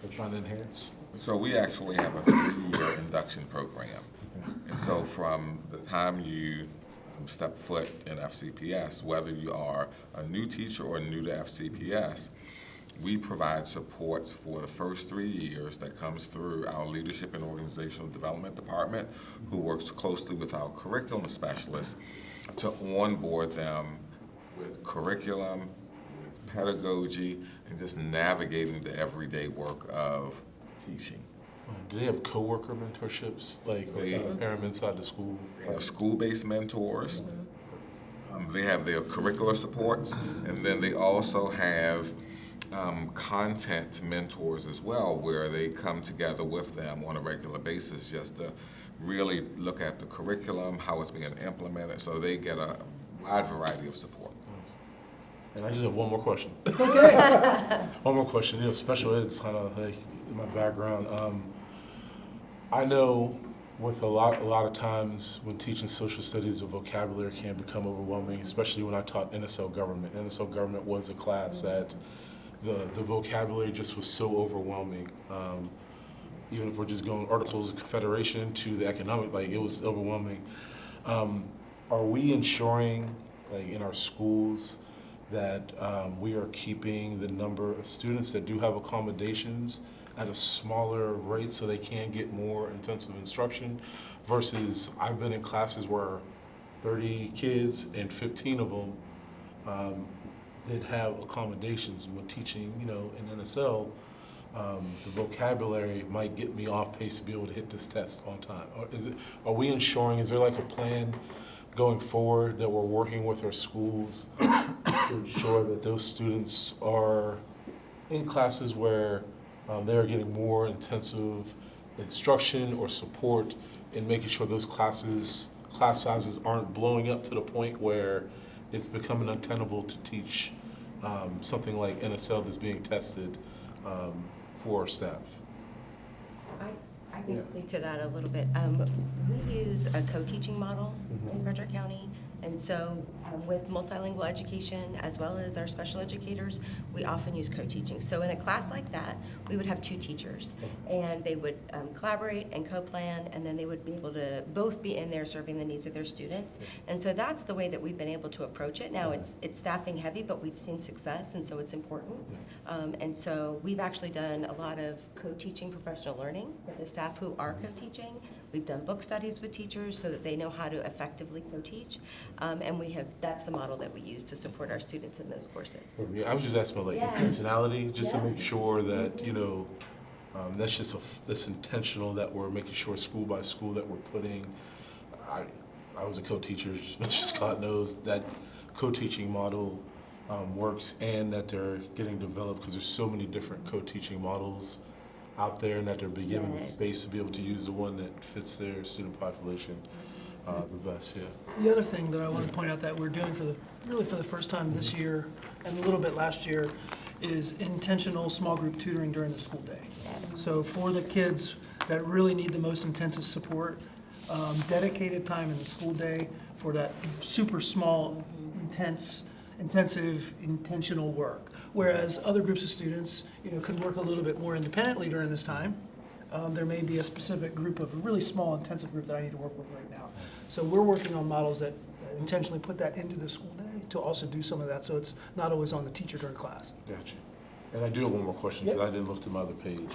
or trying to enhance? So we actually have a 3-year induction program. And so from the time you step foot in FCPS, whether you are a new teacher or new to FCPS, we provide supports for the first 3 years that comes through our Leadership and Organizational Development Department, who works closely with our curriculum specialists to onboard them with curriculum, with pedagogy, and just navigating the everyday work of teaching. Do they have coworker mentorships, like parent inside the school? They have school-based mentors. They have their curricular supports, and then they also have content mentors as well, where they come together with them on a regular basis just to really look at the curriculum, how it's being implemented, so they get a wide variety of support. And I just have one more question. It's okay. One more question. You know, special ed's kind of like in my background. I know with a lot of times when teaching social studies, the vocabulary can become overwhelming, especially when I taught NSL government. NSL government was a class that the vocabulary just was so overwhelming. Even if we're just going Articles of Confederation to the economic, like it was overwhelming. Are we ensuring, like in our schools, that we are keeping the number of students that do have accommodations at a smaller rate so they can get more intensive instruction versus I've been in classes where 30 kids and 15 of them did have accommodations. And when teaching, you know, in NSL, the vocabulary might get me off pace to be able to hit this test on time. Or are we ensuring, is there like a plan going forward that we're working with our schools to ensure that those students are in classes where they're getting more intensive instruction or support in making sure those class sizes aren't blowing up to the point where it's becoming untenable to teach something like NSL that's being tested for our staff? I can speak to that a little bit. We use a co-teaching model in Frederick County, and so with multilingual education as well as our special educators, we often use co-teaching. So in a class like that, we would have 2 teachers, and they would collaborate and co-plan, and then they would be able to both be in there serving the needs of their students. And so that's the way that we've been able to approach it. Now it's staffing heavy, but we've seen success, and so it's important. And so we've actually done a lot of co-teaching professional learning with the staff who are co-teaching. We've done book studies with teachers so that they know how to effectively co-teach. And that's the model that we use to support our students in those courses. Yeah, I was just asking about like Yeah. intentionality, just Yeah. to make sure that, you know, that's just that's intentional, that we're making sure school by school that we're putting. I was a co-teacher, Mr. Scott knows that co-teaching model works and that they're getting developed because there's so many different co-teaching models out there and that they're being given the Right. space to be able to use the one that fits their student population the best, yeah. The other thing that I want to point out that we're doing for the first time this year and a little bit last year is intentional small group tutoring during the school day. So for the kids that really need the most intensive support, dedicated time in the school day for that super small, intensive, intentional work. Whereas other groups of students, you know, could work a little bit more independently during this time. There may be a specific group of a really small intensive group that I need to work with right now. So we're working on models that intentionally put that into the school day to also do some of that, so it's not always on the teacher during class. Gotcha. And I do have one more question because I didn't look to my other page.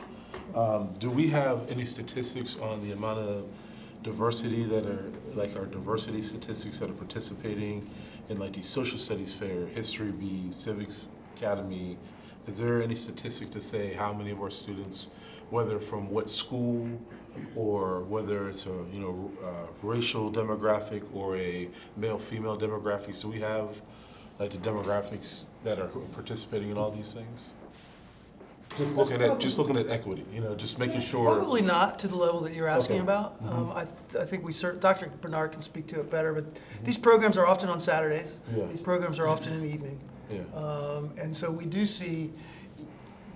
Do we have any statistics on the amount of diversity that are, like our diversity statistics that are participating in like the social studies fair, history bee, civics academy? Is there any statistics to say how many of our students, whether from what school or whether it's a racial demographic or a male-female demographic? So we have like the demographics that are participating in all these things. Just looking at equity, you know, just making sure. Probably not to the level that you're asking Okay. about. I think Dr. Bernard can speak to it better, but these programs are often on Saturdays. Yeah. These programs are often in the evening. Yeah. And so we do see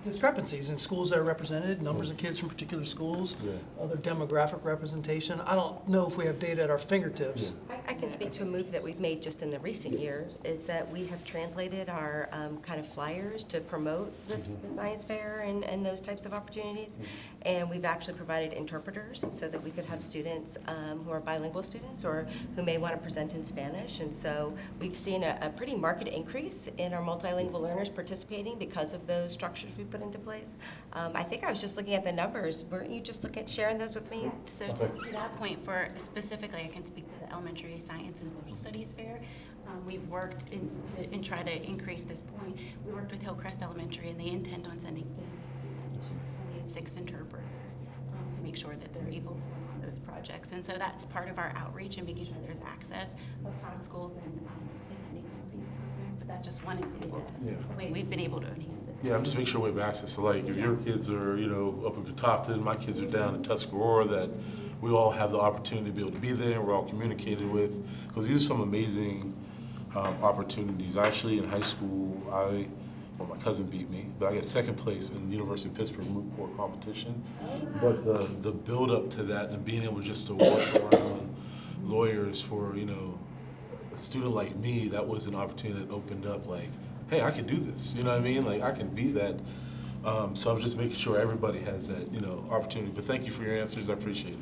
discrepancies in schools that are represented, numbers of kids from particular schools, Yeah. other demographic representation. I don't know if we have data at our fingertips. I can speak to a move that we've made just in the recent years, is that we have translated our kind of flyers to promote the science fair and those types of opportunities. And we've actually provided interpreters so that we could have students who are bilingual students or who may want to present in Spanish. And so we've seen a pretty marked increase in our multilingual learners participating because of those structures we put into place. I think I was just looking at the numbers. Weren't you just sharing those with me? So to that point, for specifically, I can speak to the elementary science and social studies fair. We've worked and try to increase this point. We worked with Hillcrest Elementary, and they intend on sending 80 students, so we have 6 interpreters to make sure that they're able to work on those projects. And so that's part of our outreach and making sure there's access across schools and attending some of these programs. But that's just one example Yeah. of the way we've been able to enhance it. Yeah, I'm just making sure we have access to, like, if your kids are, you know, up in Catoctin, my kids are down in Tuscarora, that we all have the opportunity to be able to be there, and we're all communicated with, because these are some amazing opportunities. Actually, in high school, my cousin beat me, but I got second place in the University of Pittsburgh moot court competition. But the build up to that and being able just to work around lawyers for, a student like me, that was an opportunity that opened up like, hey, I can do this. You know what I mean? Like I can be that. So I'm just making sure everybody has that, opportunity. But thank you for your answers. I appreciate it.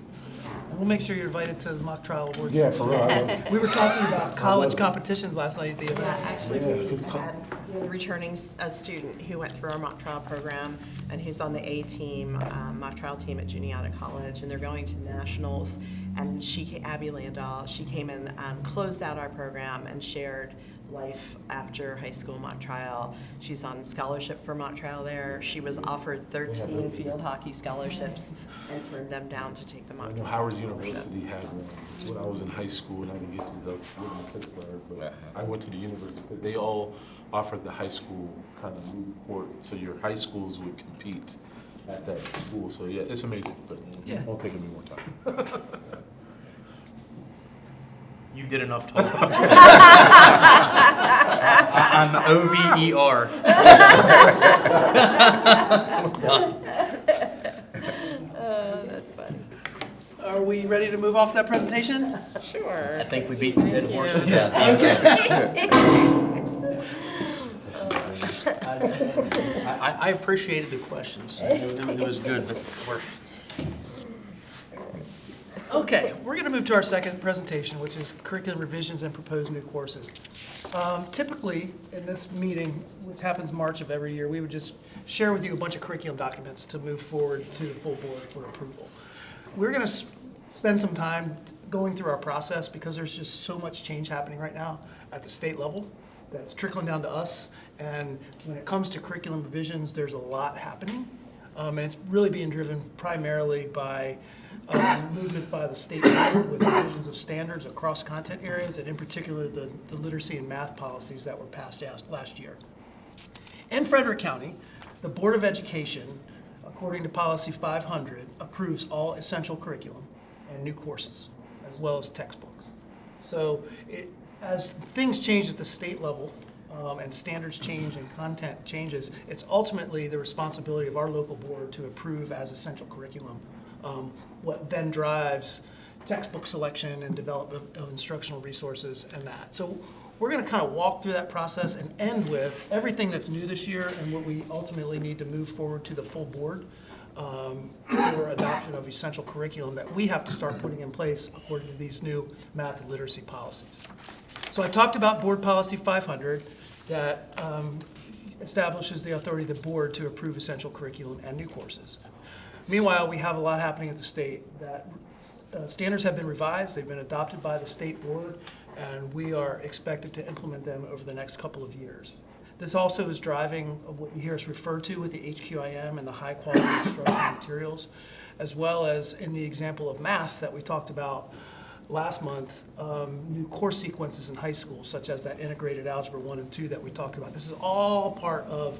And we'll make sure you're invited to the mock trial awards. Yeah, for real. We were talking about college competitions last night at the event. Actually, we had a returning student who went through our mock trial program and who's on the A team, mock trial team at Juniata College, and they're going to nationals. And Abby Landahl, she came and closed out our program and shared life after high school mock trial. She's on scholarship for mock trial there. She was offered 13 field hockey scholarships and turned them down to take the mock trial. Howard University had one when I was in high school, and I didn't get to live in Pittsburgh, but I went to the university. They all offered the high school kind of moot court, so your high schools would compete at that school. So yeah, it's amazing, but it won't take any more time. You did enough talking. I'm OVER. That's funny. Are we ready to move off that presentation? Sure. I think we beat the dead horse to you. death. I appreciated the questions. It was good, but we're. Okay, we're going to move to our second presentation, which is curriculum revisions and proposed new courses. Typically, in this meeting, which happens March of every year, we would just share with you a bunch of curriculum documents to move forward to the full board for approval. We're going to spend some time going through our process because there's just so much change happening right now at the state level that's trickling down to us. And when it comes to curriculum revisions, there's a lot happening. And it's really being driven primarily by movements by the state board with revisions of standards across content areas, and in particular the literacy and math policies that were passed last year. In Frederick County, the Board of Education, according to Policy 500, approves all essential curriculum and new courses, as well as textbooks. So as things change at the state level, and standards change and content changes, it's ultimately the responsibility of our local board to approve as essential curriculum what then drives textbook selection and development of instructional resources and that. So we're going to kind of walk through that process and end with everything that's new this year and what we ultimately need to move forward to the full board for adoption of essential curriculum that we have to start putting in place according to these new math and literacy policies. So I talked about Board Policy 500 that establishes the authority of the board to approve essential curriculum and new courses. Meanwhile, we have a lot happening at the state. That standards have been revised, they've been adopted by the state board, and we are expected to implement them over the next couple of years. This also is driving what you hear us refer to with the HQIM and the high quality instructional materials, as well as in the example of math that we talked about last month, new course sequences in high school, such as that integrated algebra 1 and 2 that we talked about. This is all part of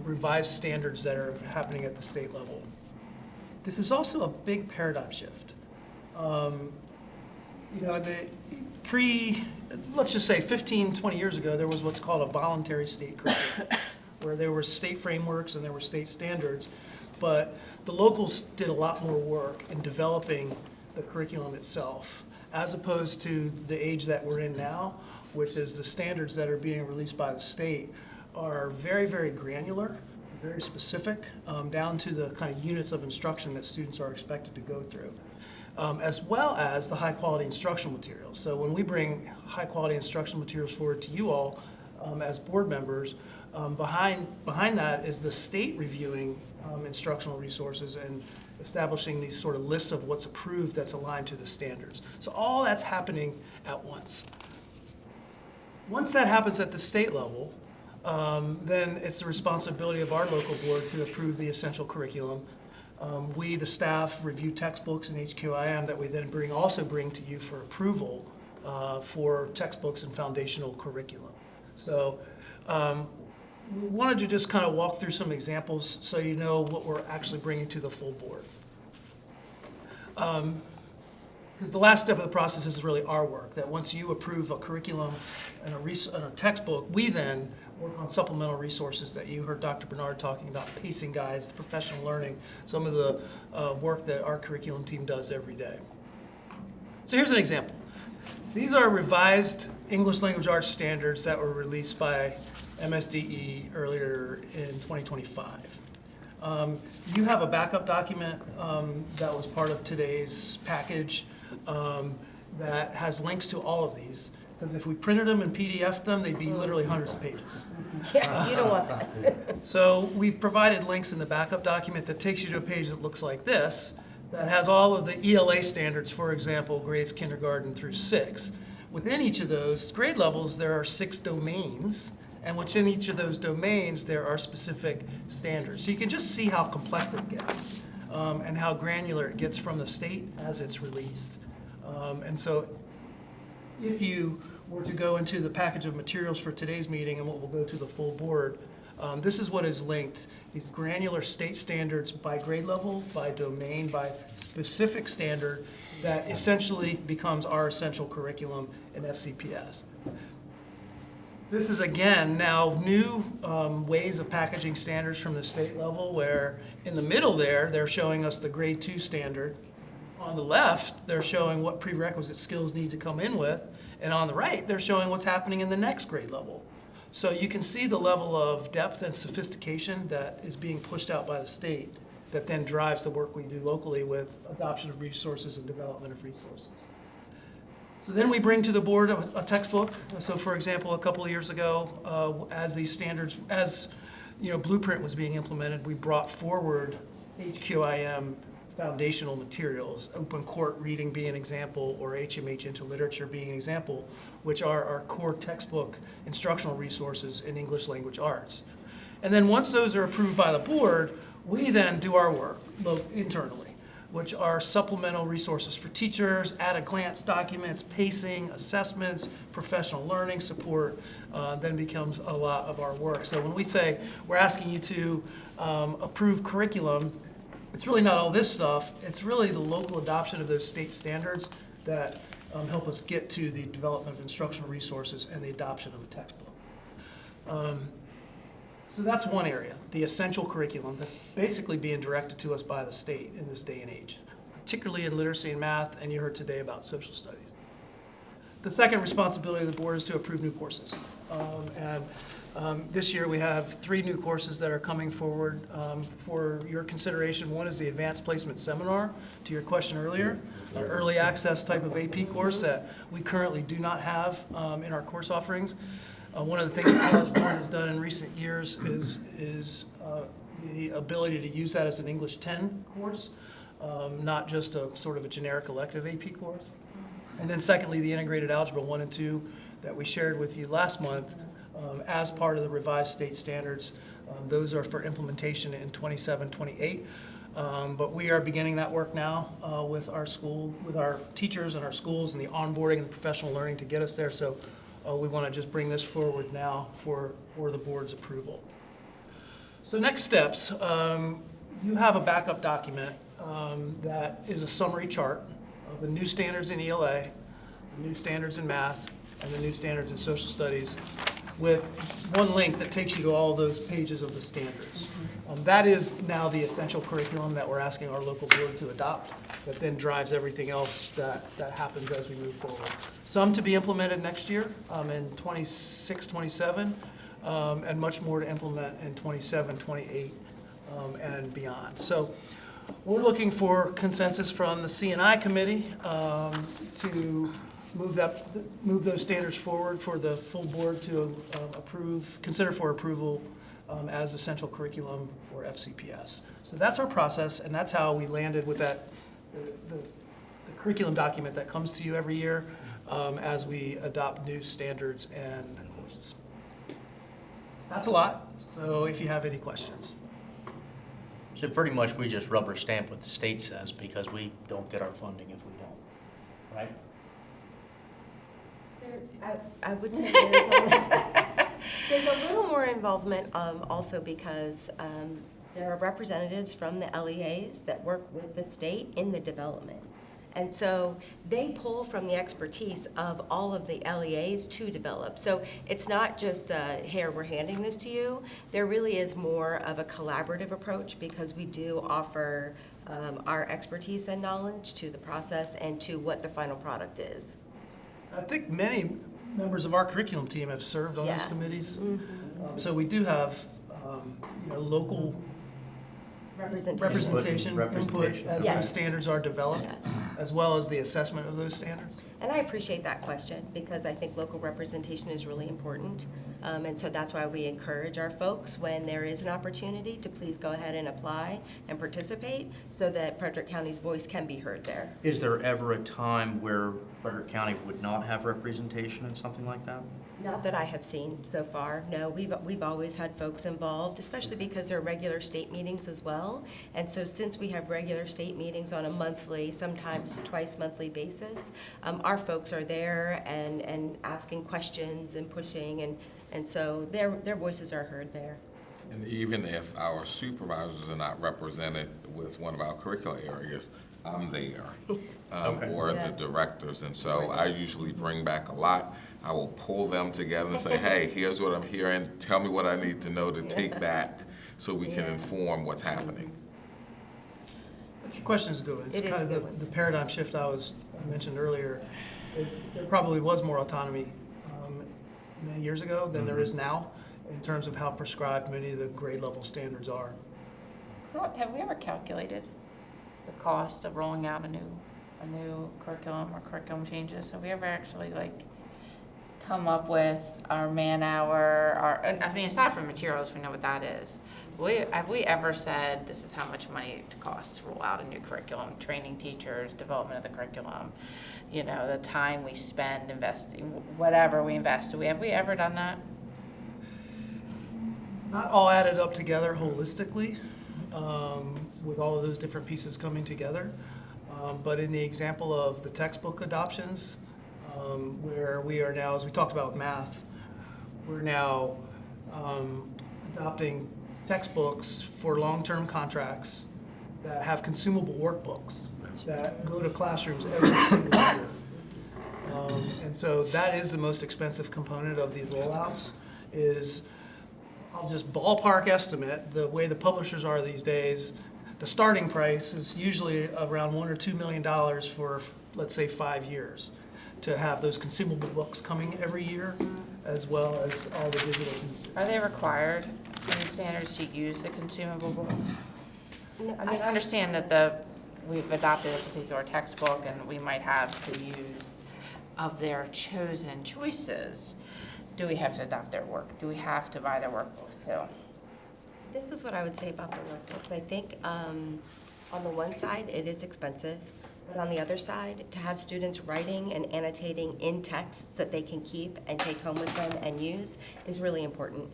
revised standards that are happening at the state level. This is also a big paradigm shift. Let's just say 15, 20 years ago, there was what's called a voluntary state curriculum, where there were state frameworks and there were state standards, but the locals did a lot more work in developing the curriculum itself, as opposed to the age that we're in now, which is the standards that are being released by the state are very, very granular, very specific, down to the kind of units of instruction that students are expected to go through, as well as the high-quality instructional materials. So when we bring high-quality instructional materials forward to you all as board members, behind that is the state reviewing instructional resources and establishing these sort of lists of what's approved that's aligned to the standards. So all that's happening at once. Once that happens at the state level, then it's the responsibility of our local board to approve the essential curriculum. We, the staff, review textbooks in HQIM that we then also bring to you for approval for textbooks and foundational curriculum. So we wanted to just kind of walk through some examples so you know what we're actually bringing to the full board. because the last step of the process is really our work, that once you approve a curriculum and a textbook, we then work on supplemental resources that you heard Dr. Bernard talking about, pacing guides, the professional learning, some of the work that our curriculum team does every day. So here's an example. These are revised English Language Arts standards that were released by MSDE earlier in 2025. You have a backup document that was part of today's package that has links to all of these. Because if we printed them and PDF'd them, they'd be literally hundreds of pages. Yeah, you don't want that. So we've provided links in the backup document that takes you to a page that looks like this, that has all of the ELA standards, for example, grades kindergarten through 6. Within each of those grade levels, there are 6 domains, and within each of those domains, there are specific standards. So you can just see how complex it gets and how granular it gets from the state as it's released. And so if you were to go into the package of materials for today's meeting and what will go to the full board, this is what is linked, these granular state standards by grade level, by domain, by specific standard that essentially becomes our essential curriculum in FCPS. This is, again, now new ways of packaging standards from the state level, where in the middle there, they're showing us the grade 2 standard. On the left, they're showing what prerequisite skills need to come in with. And on the right, they're showing what's happening in the next grade level. So you can see the level of depth and sophistication that is being pushed out by the state that then drives the work we do locally with adoption of resources and development of resources. So then we bring to the board a textbook. So for example, a couple of years ago, as these standards, as Blueprint was being implemented, we brought forward HQIM foundational materials, Open Court Reading being an example, or HMH Into Literature being an example, which are our core textbook instructional resources in English Language Arts. And then once those are approved by the board, we then do our work internally, which are supplemental resources for teachers, at-a-glance documents, pacing, assessments, professional learning support, then becomes a lot of our work. So when we say we're asking you to approve curriculum, it's really not all this stuff. It's really the local adoption of those state standards that help us get to the development of instructional resources and the adoption of a textbook. So that's one area, the essential curriculum that's basically being directed to us by the state in this day and age, particularly in literacy and math, and you heard today about social studies. The second responsibility of the board is to approve new courses. This year we have 3 new courses that are coming forward for your consideration. One is the Advanced Placement Seminar, to your question earlier, an early access type of AP course that we currently do not have in our course offerings. One of the things that College Board has done in recent years is the ability to use that as an English 10 course, not just a sort of a generic elective AP course. And then secondly, the Integrated Algebra 1 and 2 that we shared with you last month as part of the revised state standards. Those are for implementation in 27-28. But we are beginning that work now with our school, with our teachers and our schools and the onboarding and the professional learning to get us there. So we want to just bring this forward now for the board's approval. So next steps, you have a backup document that is a summary chart of the new standards in ELA, the new standards in math, and the new standards in social studies, with one link that takes you to all those pages of the standards. That is now the essential curriculum that we're asking our local board to adopt, that then drives everything else that happens as we move forward. Some to be implemented next year in 26, 27, and much more to implement in 27, 28, and beyond. So we're looking for consensus from the C&I committee to move those standards forward for the full board to consider for approval as essential curriculum for FCPS. So that's our process, and that's how we landed with the curriculum document that comes to you every year as we adopt new standards and courses. That's a lot, so if you have any questions. So pretty much we just rubber stamp what the state says because we don't get our funding if we don't, right? I would say there's a little more involvement also because there are representatives from the LEAs that work with the state in the development. And so they pull from the expertise of all of the LEAs to develop. So it's not just, here, we're handing this to you. There really is more of a collaborative approach because we do offer our expertise and knowledge to the process and to what the final product is. I think many members of our curriculum team have served on those Yeah. committees. So we do have, local representation, input Representation. as Yes. those standards are developed, Yes. as well as the assessment of those standards. And I appreciate that question because I think local representation is really important. And so that's why we encourage our folks when there is an opportunity to please go ahead and apply and participate so that Frederick County's voice can be heard there. Is there ever a time where Frederick County would not have representation in something like that? Not that I have seen so far. No, we've always had folks involved, especially because there are regular state meetings as well. And so since we have regular state meetings on a monthly, sometimes twice monthly basis, our folks are there and asking questions and pushing, and so their voices are heard there. And even if our supervisors are not represented with one of our curricular areas, I'm there, or the directors. And so I usually bring back a lot. I will pull them together and say, hey, here's what I'm hearing. Tell me what I need to know to take back so we can inform what's happening. Your question is a good one. It's It is kind a of good one. the paradigm shift I mentioned earlier. Is there probably was more autonomy many years ago than there is now in terms of how prescribed many of the grade level standards are. Have we ever calculated the cost of rolling out a new curriculum or curriculum changes? Have we ever actually come up with our man hour, I mean, aside from materials, we know what that is. Have we ever said this is how much money it costs to roll out a new curriculum, training teachers, development of the curriculum, the time we spend investing, whatever we invest? Have we ever done that? Not all added up together holistically, with all of those different pieces coming together. But in the example of the textbook adoptions, where we are now, as we talked about with math, we're now adopting textbooks for long-term contracts that have consumable workbooks that go to classrooms every single year. And so that is the most expensive component of these rollouts is, I'll just ballpark estimate, the way the publishers are these days, the starting price is usually around $1 or $2 million for, let's say, 5 years to have those consumable books coming every year, as well as all the digital pieces. Are they required in the standards to use the consumable books? I mean, I understand that we've adopted a particular textbook and we might have to use of their chosen choices. Do we have to adopt their work? Do we have to buy their workbooks too? This is what I would say about the workbooks. I think on the one side, it is expensive, but on the other side, to have students writing and annotating in texts that they can keep and take home with them and use is really important.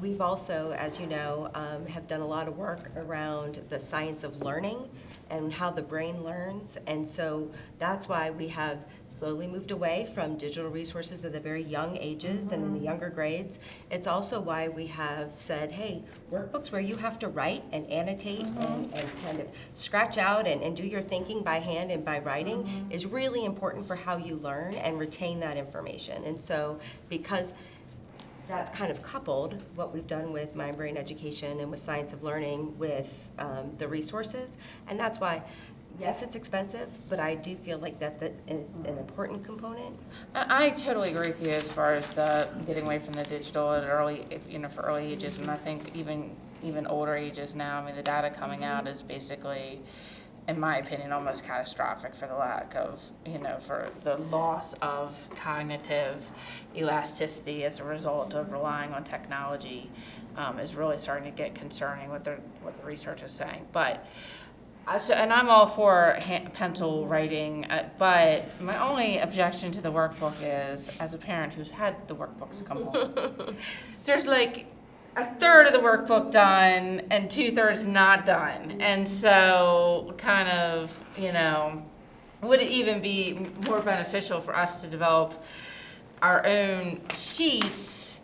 We've also, as you know, have done a lot of work around the science of learning and how the brain learns. And so that's why we have slowly moved away from digital resources at the very young ages and in the younger grades. It's also why we have said, hey, workbooks where you have to write and annotate and kind of scratch out and do your thinking by hand and by writing is really important for how you learn and retain that information. And so because that's kind of coupled what we've done with Mind Brain Education and with Science of Learning with the resources. And that's why, yes, it's expensive, but I do feel like that is an important component. I totally agree with you as far as the getting away from the digital at early, for early ages, and I think even older ages now. I mean, the data coming out is basically, in my opinion, almost catastrophic for the lack of, for the loss of cognitive elasticity as a result of relying on technology is really starting to get concerning what the research is saying. But and I'm all for pencil writing, but my only objection to the workbook is, as a parent who's had the workbooks come home, there's like a third of the workbook done and 2/3 not done. And so kind of, would it even be more beneficial for us to develop our own sheets,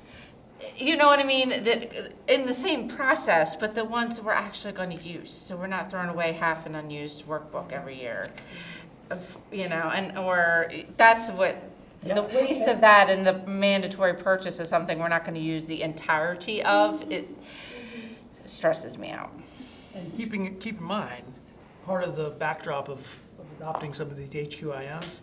you know what I mean, that in the same process, but the ones that we're actually going to use, so we're not throwing away half an unused workbook every year. you know, and, or that's what, the waste of that and the mandatory purchase is something we're not gonna use the entirety of, it stresses me out. And keep in mind, part of the backdrop of adopting some of these HQIMs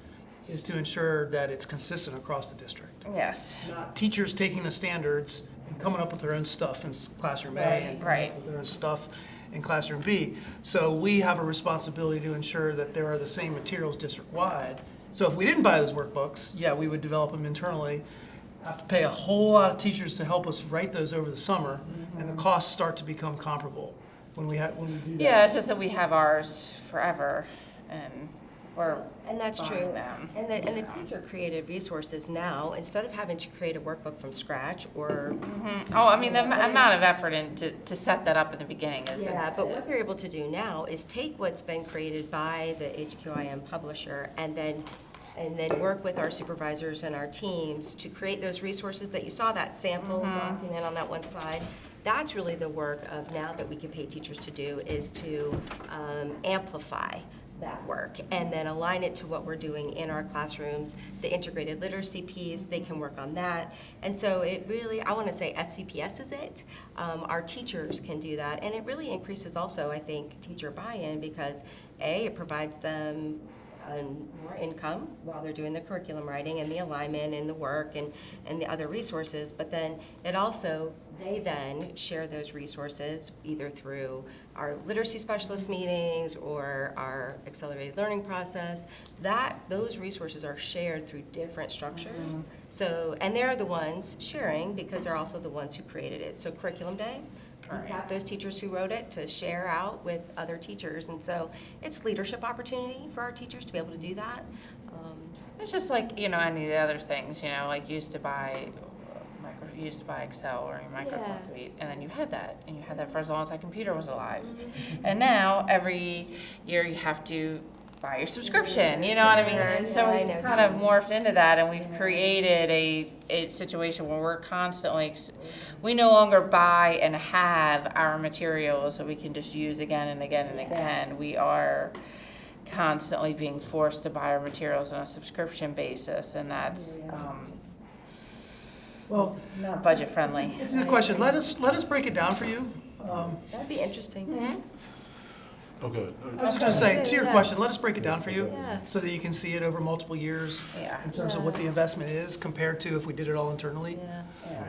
is to ensure that it's consistent across the district. Yes. Not teachers taking the standards and coming up with their own stuff in classroom A and coming Right. up with their own stuff in classroom B. So we have a responsibility to ensure that there are the same materials district-wide. So if we didn't buy those workbooks, yeah, we would develop them internally, have to pay a whole lot of teachers to help us write those over the summer, and the costs start to become comparable when we do that. Yeah, it's just that we have ours forever and we're And that's buying true. them. And the teacher-created resources now, instead of having to create a workbook from scratch or Oh, I mean, the amount of effort to set that up in the beginning is. yeah, but what they're able to do now is take what's been created by the HQIM publisher and then work with our supervisors and our teams to create those resources that you saw, that sample document on that one slide. That's really the work of now that we can pay teachers to do, is to amplify that work and then align it to what we're doing in our classrooms. The integrated literacy piece, they can work on that. And so it really, I want to say FCPS is it. Our teachers can do that. And it really increases also, I think, teacher buy-in because A, it provides them more income while they're doing the curriculum writing and the alignment and the work and the other resources, but then it also, they then share those resources either through our literacy specialist meetings or our accelerated learning process. Those resources are shared through different structures. So, and they're the ones sharing because they're also the ones who created it. So Curriculum Day, we tap those teachers who wrote it to share out with other teachers. And so it's leadership opportunity for our teachers to be able to do that. It's just like, you know, any of the other things, you know, like you used to buy Excel or Microsoft Suite, and then you had that for as long as that computer was alive. And now every year you have to buy your subscription, you know what I mean? And so I we've know. kind of morphed into that, and we've created a situation where we're constantly, we no longer buy and have our materials that we can just use again and again and again. We are constantly being forced to buy our materials on a subscription basis, and that's Well, not budget friendly. it's a good question. Let us break it down for you. That'd be interesting. Okay. I was just gonna say, to your Yeah. question, let us break it down for you Yeah. so that you can see it over multiple years Yeah. in terms of what the investment is compared to if we did it all internally. Yeah.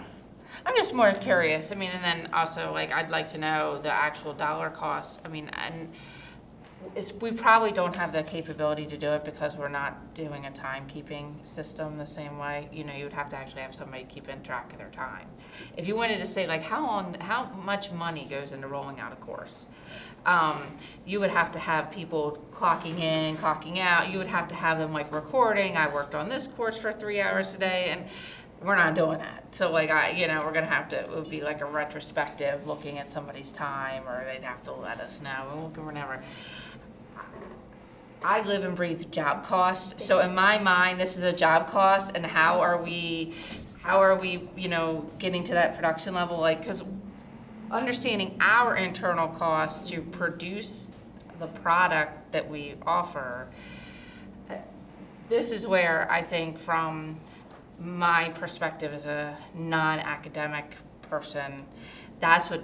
I'm just more curious. I mean, and then also, like, I'd like to know the actual dollar cost. I mean, and we probably don't have the capability to do it because we're not doing a timekeeping system the same way. You know, you would have to actually have somebody keeping track of their time. If you wanted to say, like, how much money goes into rolling out a course, you would have to have people clocking in, clocking out. You would have to have them, like, recording. I worked on this course for 3 hours today, and we're not doing that. So, like, we're gonna have to, it would be like a retrospective looking at somebody's time, or they'd have to let us know, or whatever. I live and breathe job cost, so in my mind, this is a job cost, and how are we, you know, getting to that production level? Like, because understanding our internal costs to produce the product that we offer, this is where I think from my perspective as a non-academic person, that's what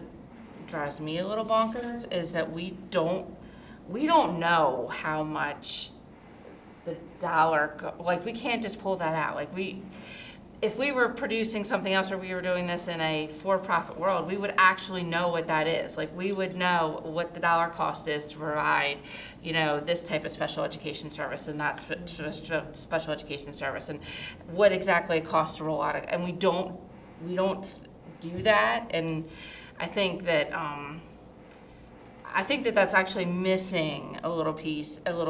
drives me a little bonkers, is that we don't know how much the dollar, like, we can't just pull that out. Like, if we were producing something else or we were doing this in a for-profit world, we would actually know what that is. Like, we would know what the dollar cost is to provide, you know, this type of special education service and that special education service, and what exactly it costs to roll out. And we don't do that. And I think that that's actually missing a little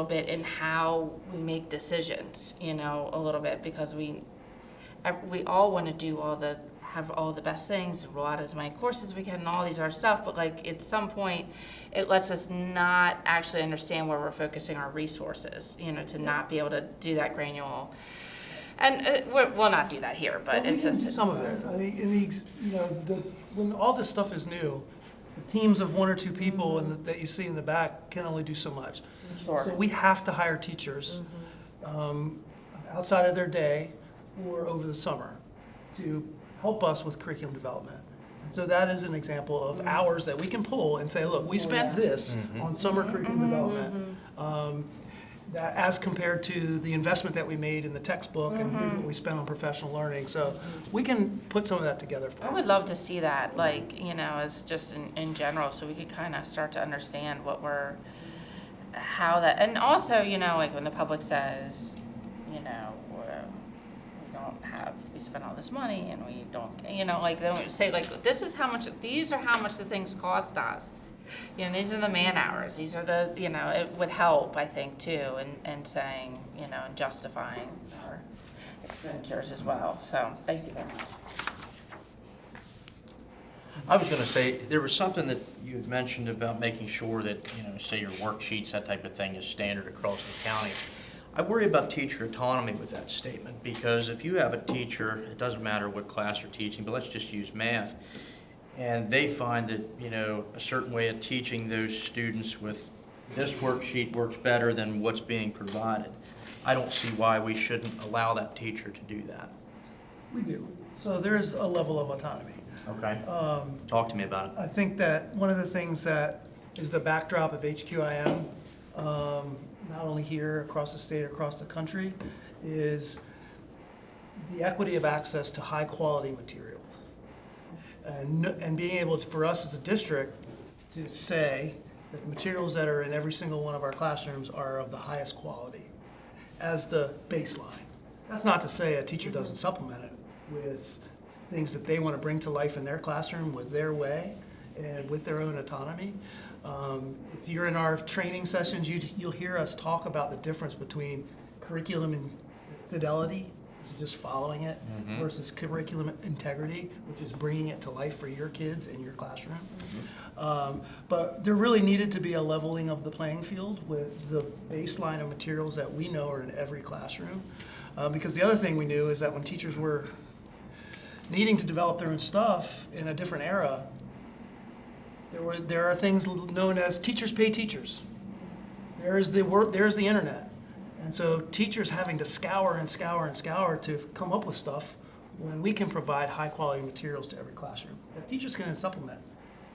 bit in how we make decisions, you know, a little bit, because we all want to have all the best things, roll out as many courses as we can and all these other stuff, but, like, at some point, it lets us not actually understand where we're focusing our resources, you know, to not be able to do that granular. And we'll not do that here, but Well, it's we can just. do some of it. I mean, when all this stuff is new, the teams of 1 or 2 people that you see in the back can only do so much. Sure. So we have to hire teachers outside of their day or over the summer to help us with curriculum development. And so that is an example of hours that we can pull and say, look, we spent this on summer curriculum development. That as compared to the investment that we made in the textbook and here's what we spent on professional learning. So we can put some of that together for I you. would love to see that, like, you know, as just in general, so we could kind of start to understand how that, and also, you know, like when the public says, you know, we spent all this money and we don't, you know, like, they would say, like, these are how much the things cost us. You know, these are the man hours, these are the, you know, it would help, I think, too, and saying, you know, and justifying our expenditures as well, so, thank you very much. I was gonna say, there was something that you had mentioned about making sure that, you know, say your worksheets, that type of thing is standard across the county. I worry about teacher autonomy with that statement, because if you have a teacher, it doesn't matter what class you're teaching, but let's just use math, and they find that, you know, a certain way of teaching those students with this worksheet works better than what's being provided. I don't see why we shouldn't allow that teacher to do that. We do. So there's a level of autonomy. Okay. Talk to me about it. I think that one of the things that is the backdrop of HQIM, not only here, across the state, across the country, is the equity of access to high-quality materials. And being able to, for us as a district, to say that the materials that are in every single one of our classrooms are of the highest quality as the baseline. That's not to say a teacher doesn't supplement it with things that they want to bring to life in their classroom with their way and with their own autonomy. If you're in our training sessions, you'll hear us talk about the difference between curriculum and fidelity, which is just following it, versus curriculum integrity, which is bringing it to life for your kids in your classroom. But there really needed to be a leveling of the playing field with the baseline of materials that we know are in every classroom. Because the other thing we knew is that when teachers were needing to develop their own stuff in a different era, there are things known as teachers pay teachers. There's the internet. And so teachers having to scour and scour and scour to come up with stuff when we can provide high quality materials to every classroom that teachers can then supplement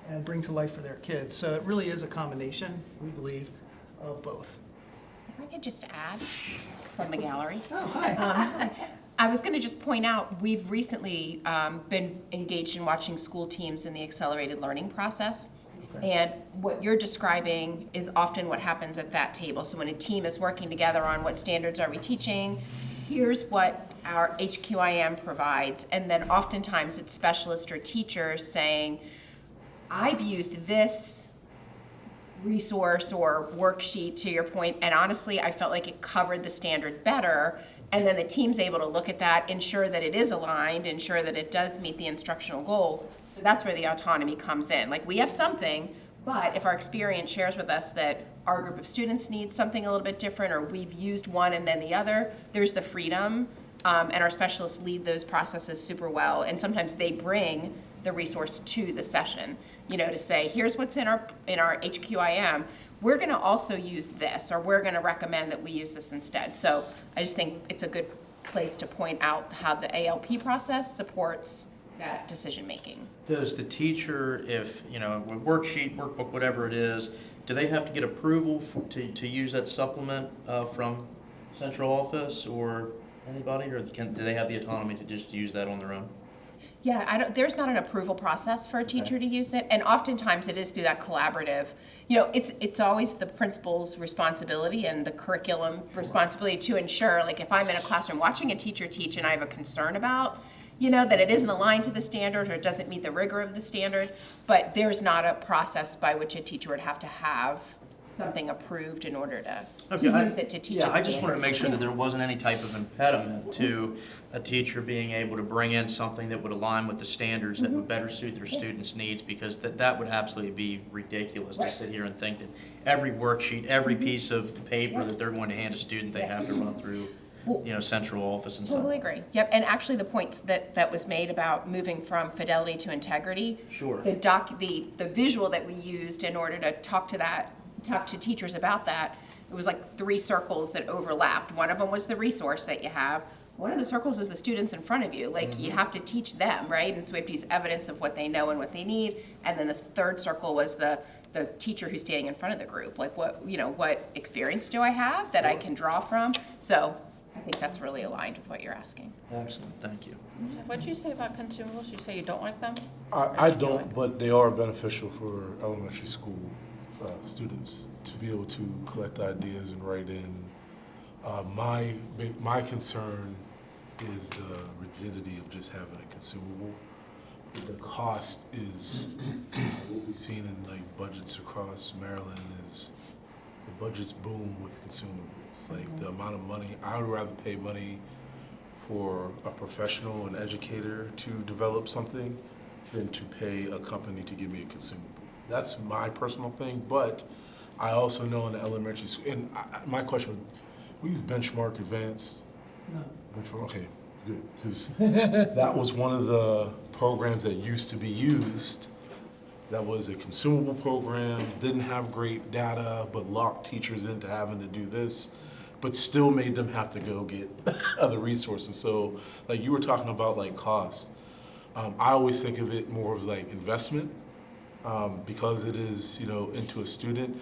and bring to life for their kids. So it really is a combination, we believe, of both. If I could just add from the gallery. Oh, hi. I was going to just point out, we've recently been engaged in watching school teams in the accelerated learning process. And what you're describing is often what happens at that table. So when a team is working together on what standards are we teaching, here's what our HQIM provides. And then oftentimes it's specialists or teachers saying, I've used this resource or worksheet, to your point, and honestly, I felt like it covered the standard better. And then the team's able to look at that, ensure that it is aligned, ensure that it does meet the instructional goal. So that's where the autonomy comes in. Like, we have something, but if our experience shares with us that our group of students needs something a little bit different, or we've used one and then the other, there's the freedom, and our specialists lead those processes super well. And sometimes they bring the resource to the session, you know, to say, here's what's in our HQIM. We're going to also use this, or we're going to recommend that we use this instead. So I just think it's a good place to point out how the ALP process supports that decision-making. Does the teacher, if, you know, worksheet, workbook, whatever it is, do they have to get approval to use that supplement from central office or anybody, or do they have the autonomy to just use that on their own? Yeah, there's not an approval process for a teacher to use it, and oftentimes it is through that collaborative. You know, it's always the principal's responsibility and the curriculum responsibility to ensure, like, if I'm in a classroom watching a teacher teach and I have a concern about, you know, that it isn't aligned to the standard or it doesn't meet the rigor of the standard, but there's not a process by which a teacher would have to have something approved in order to use it to teach. Yeah, I just wanted to make sure that there wasn't any type of impediment to a teacher being able to bring in something that would align with the standards that would better suit their students' needs, because that would absolutely be ridiculous to sit here and think that every worksheet, every piece of paper that they're going to hand a student, they have to run through central office and stuff. Totally agree. Yep, and actually the points that was made about moving from fidelity to integrity. Sure. The visual that we used in order to talk to teachers about that, it was like 3 circles that overlapped. One of them was the resource that you have. One of the circles is the students in front of you. Like, you have to teach them, right? And so we have to use evidence of what they know and what they need. And then the third circle was the teacher who's standing in front of the group. Like, what experience do I have that I can draw from? So I think that's really aligned with what you're asking. Excellent, thank you. What'd you say about consumables? You say you don't like them? I don't, but they are beneficial for elementary school students to be able to collect ideas and write in. My concern is the rigidity of just having a consumable. The cost is what we've seen in like budgets across Maryland is the budgets boom with consumables. Like the amount of money, I would rather pay money for a professional, an educator to develop something than to pay a company to give me a consumable. That's my personal thing, but I also know in the elementary school, and my question, we use Benchmark Advanced? No. Benchmark, okay, good, because that was one of the programs that used to be used. That was a consumable program, didn't have great data, but locked teachers into having to do this, but still made them have to go get other resources. So, like you were talking about, like cost. I always think of it more of like investment because it is, into a student.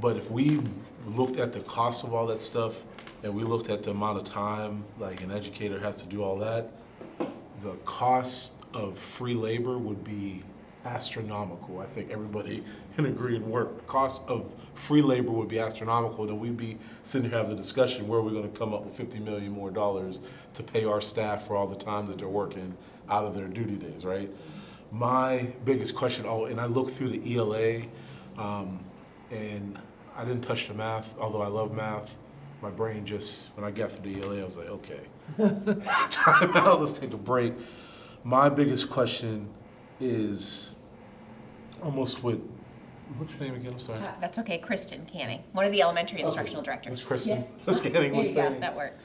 But if we looked at the cost of all that stuff and we looked at the amount of time like an educator has to do all that, the cost of free labor would be astronomical. I think everybody can agree and work. The cost of free labor would be astronomical, and then we'd be sitting here having the discussion where we're going to come up with $50 million more to pay our staff for all the time that they're working out of their duty days, right? My biggest question, and I looked through the ELA, and I didn't touch the math, although I love math. My brain just, when I got through the ELA, I was like, okay, time out, let's take a break. My biggest question is almost what's your name again? I'm sorry. That's okay, Kristen Canning, one of the elementary instructional directors. Miss Kristen? Yeah. Miss Canning, what's Yeah, that? that worked.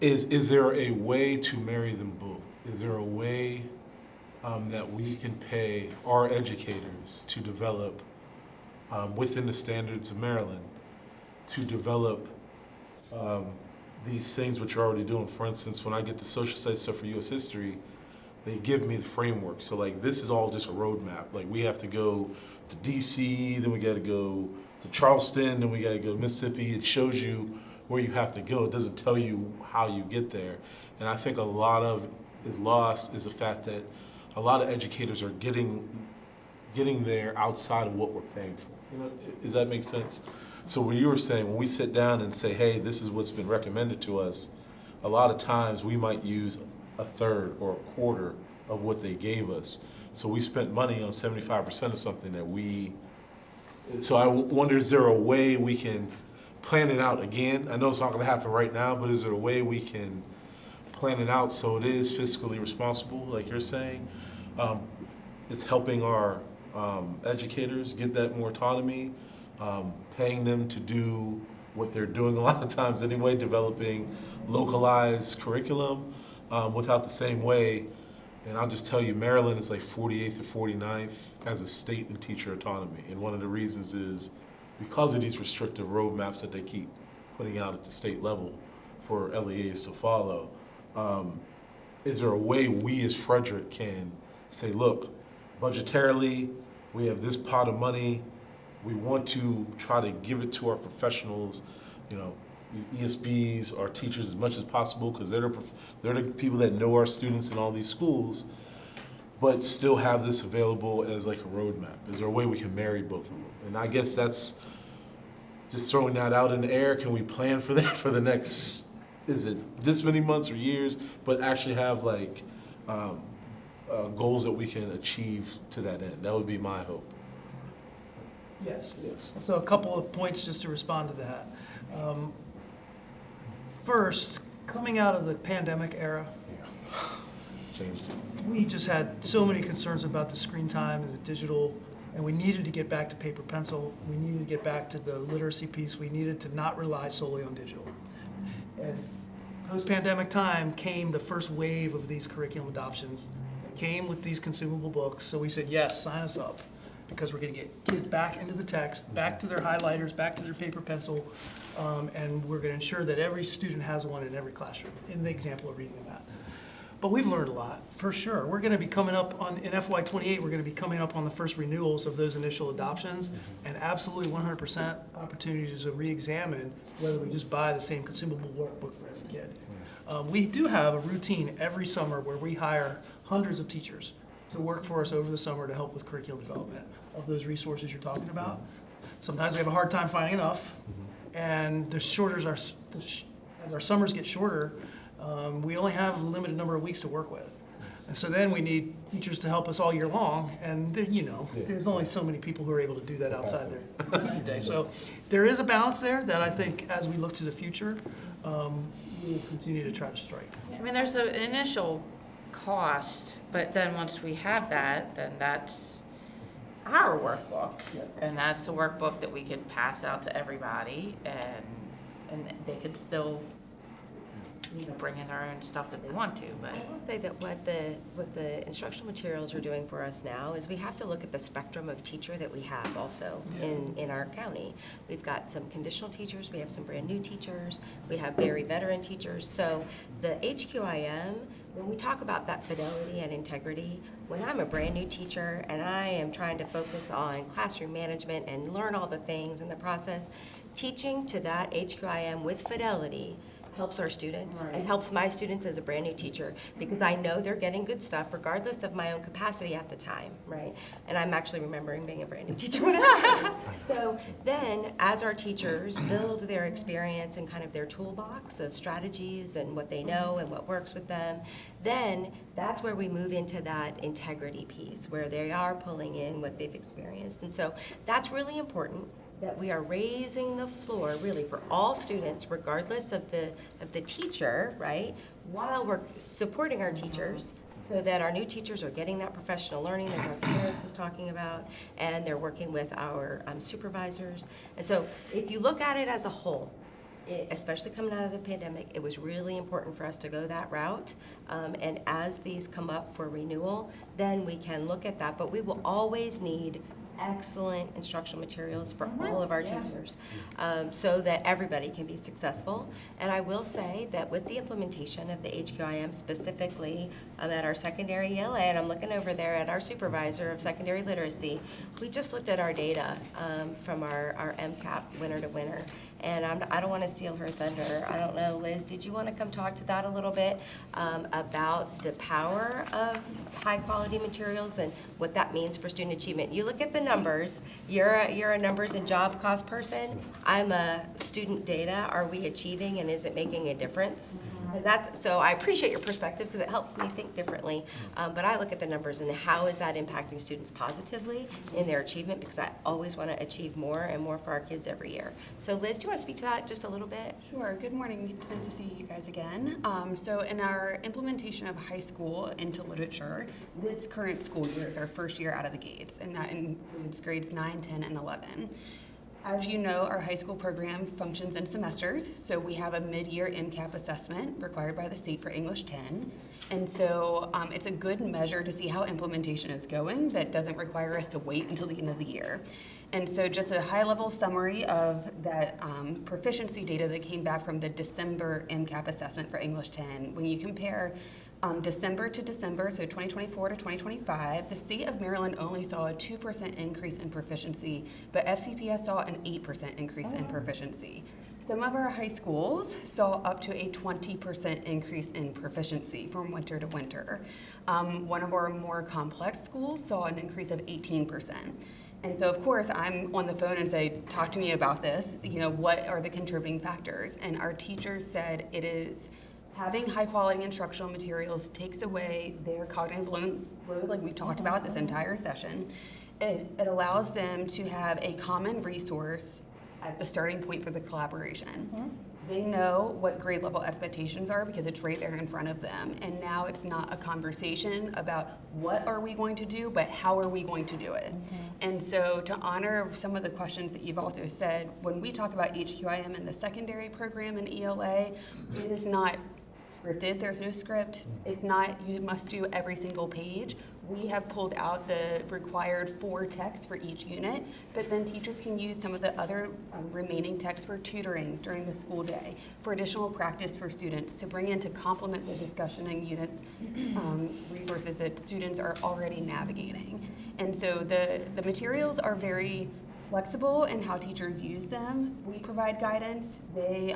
Is there a way to marry them both? Is there a way that we can pay our educators to develop, within the standards of Maryland, to develop these things which you're already doing? For instance, when I get the social studies stuff for U.S. history, they give me the framework. So like this is all just a roadmap. Like we have to go to DC, then we got to go to Charleston, then we got to go to Mississippi. It shows you where you have to go. It doesn't tell you how you get there. And I think a lot of is lost is the fact that a lot of educators are getting there outside of what we're paying for. Does that make sense? So what you were saying, when we sit down and say, hey, this is what's been recommended to us, a lot of times we might use a third or a quarter of what they gave us. So we spent money on 75% of something so I wonder, is there a way we can plan it out again? I know it's not gonna happen right now, but is there a way we can plan it out so it is fiscally responsible, like you're saying? It's helping our educators get that more autonomy, paying them to do what they're doing a lot of times anyway, developing localized curriculum without the same way. And I'll just tell you, Maryland is like 48th or 49th as a state in teacher autonomy. And one of the reasons is because of these restrictive roadmaps that they keep putting out at the state level for LEAs to follow. Is there a way we as Frederick can say, look, budgetarily, we have this pot of money, we want to try to give it to our professionals, ESBs, our teachers as much as possible, because they're the people that know our students in all these schools, but still have this available as like a roadmap. Is there a way we can marry both of them? And I guess that's just throwing that out in the air. Can we plan for that for the next, is it this many months or years, but actually have like goals that we can achieve to that end? That would be my hope. Yes. Yes. So a couple of points just to respond to that. First, coming out of the pandemic era, Changed it. we just had so many concerns about the screen time and the digital, and we needed to get back to paper pencil. We needed to get back to the literacy piece. We needed to not rely solely on digital. And post-pandemic time came the first wave of these curriculum adoptions. It came with these consumable books, so we said, yes, sign us up, because we're gonna get kids back into the text, back to their highlighters, back to their paper pencil, and we're gonna ensure that every student has one in every classroom, in the example of reading and math. But we've learned a lot, for sure. We're gonna be coming up on, in FY '28, we're gonna be coming up on the first renewals of those initial adoptions, and absolutely 100% opportunities to re-examine whether we just buy the same consumable workbook for every kid. We do have a routine every summer where we hire hundreds of teachers to work for us over the summer to help with curriculum development of those resources you're talking about. Sometimes we have a hard time finding enough, and the shorter as our summers get shorter, we only have a limited number of weeks to work with. And so then we need teachers to help us all year long, and there's only so many people who are able to do that outside their teacher day. So there is a balance there that I think as we look to the future, we will continue to try to strike. I mean, there's an initial cost, but then once we have that, then that's our workbook. And that's the workbook that we could pass out to everybody, and they could still, bring in their own stuff that they want to, but. I will say that what the instructional materials are doing for us now is we have to look at the spectrum of teacher that we have also in our county. We've got some conditional teachers, we have some brand new teachers, we have very veteran teachers. So the HQIM, when we talk about that fidelity and integrity, when I'm a brand new teacher and I am trying to focus on classroom management and learn all the things in the process, teaching to that HQIM with fidelity helps our students and helps my students as a brand new teacher, because I know they're getting good stuff regardless of my own capacity at the time, right? And I'm actually remembering being a brand new teacher when I was there. So then, as our teachers build their experience and kind of their toolbox of strategies and what they know and what works with them, then that's where we move into that integrity piece, where they are pulling in what they've experienced. And so that's really important, that we are raising the floor really for all students, regardless of the teacher, right? While we're supporting our teachers, so that our new teachers are getting that professional learning that Dr. Harris was talking about, and they're working with our supervisors. And so if you look at it as a whole, especially coming out of the pandemic, it was really important for us to go that route. And as these come up for renewal, then we can look at that. But we will always need excellent instructional materials for all of our teachers, so that everybody can be successful. And I will say that with the implementation of the HQIM, specifically at our secondary ELA, and I'm looking over there at our supervisor of secondary literacy, we just looked at our data from our MCAP winter to winter. And I don't want to steal her thunder. I don't know, Liz, did you want to come talk to that a little bit about the power of high-quality materials and what that means for student achievement? You look at the numbers. You're a numbers and job cost person. I'm a student data. Are we achieving, and is it making a difference? So I appreciate your perspective, because it helps me think differently. But I look at the numbers and how is that impacting students positively in their achievement, because I always want to achieve more and more for our kids every year. So Liz, do you want to speak to that just a little bit? Sure. Good morning. It's nice to see you guys again. So in our implementation of high school into literature, this current school year is our first year out of the gates, and that includes grades 9, 10, and 11. As you know, our high school program functions in semesters, so we have a mid-year MCAP assessment required by the state for English 10. And so it's a good measure to see how implementation is going that doesn't require us to wait until the end of the year. And so just a high-level summary of that proficiency data that came back from the December MCAP assessment for English 10. When you compare December to December, so 2024 to 2025, the state of Maryland only saw a 2% increase in proficiency, but FCPS saw an 8% increase in proficiency. Some of our high schools saw up to a 20% increase in proficiency from winter to winter. One of our more complex schools saw an increase of 18%. And so, of course, I'm on the phone and say, talk to me about this. What are the contributing factors? And our teachers said it is having high quality instructional materials takes away their cognitive load, like we've talked about this entire session. It allows them to have a common resource as the starting point for the collaboration. They know what grade level expectations are because it's right there in front of them. And now it's not a conversation about what are we going to do, but how are we going to do it? And so to honor some of the questions that you've also said, when we talk about HQIM in the secondary program in ELA, it is not scripted. There's no script. It's not, you must do every single page. We have pulled out the required 4 texts for each unit, but then teachers can use some of the other remaining texts for tutoring during the school day, for additional practice for students, to bring in to complement the discussion and unit resources that students are already navigating. And so the materials are very flexible in how teachers use them. We provide guidance. They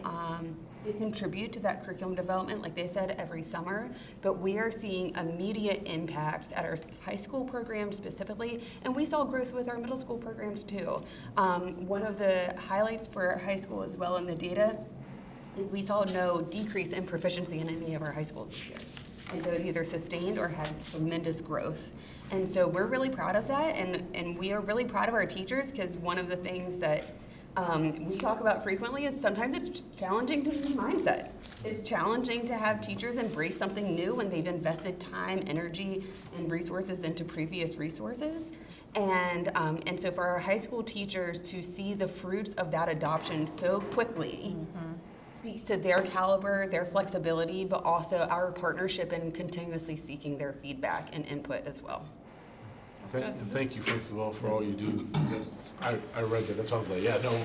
contribute to that curriculum development, like they said, every summer, but we are seeing immediate impacts at our high school programs specifically, and we saw growth with our middle school programs too. One of the highlights for high school as well in the data is we saw no decrease in proficiency in any of our high schools this year. And so it either sustained or had tremendous growth. And so we're really proud of that, and we are really proud of our teachers, because one of the things that we talk about frequently is sometimes it's challenging to be mindset. It's challenging to have teachers embrace something new when they've invested time, energy, and resources into previous resources. And so for our high school teachers to see the fruits of that adoption so quickly speaks to their caliber, their flexibility, but also our partnership in continuously seeking their feedback and input as well. And thank you, first of all, for all you do. I read that. That's why I was like, yeah, no,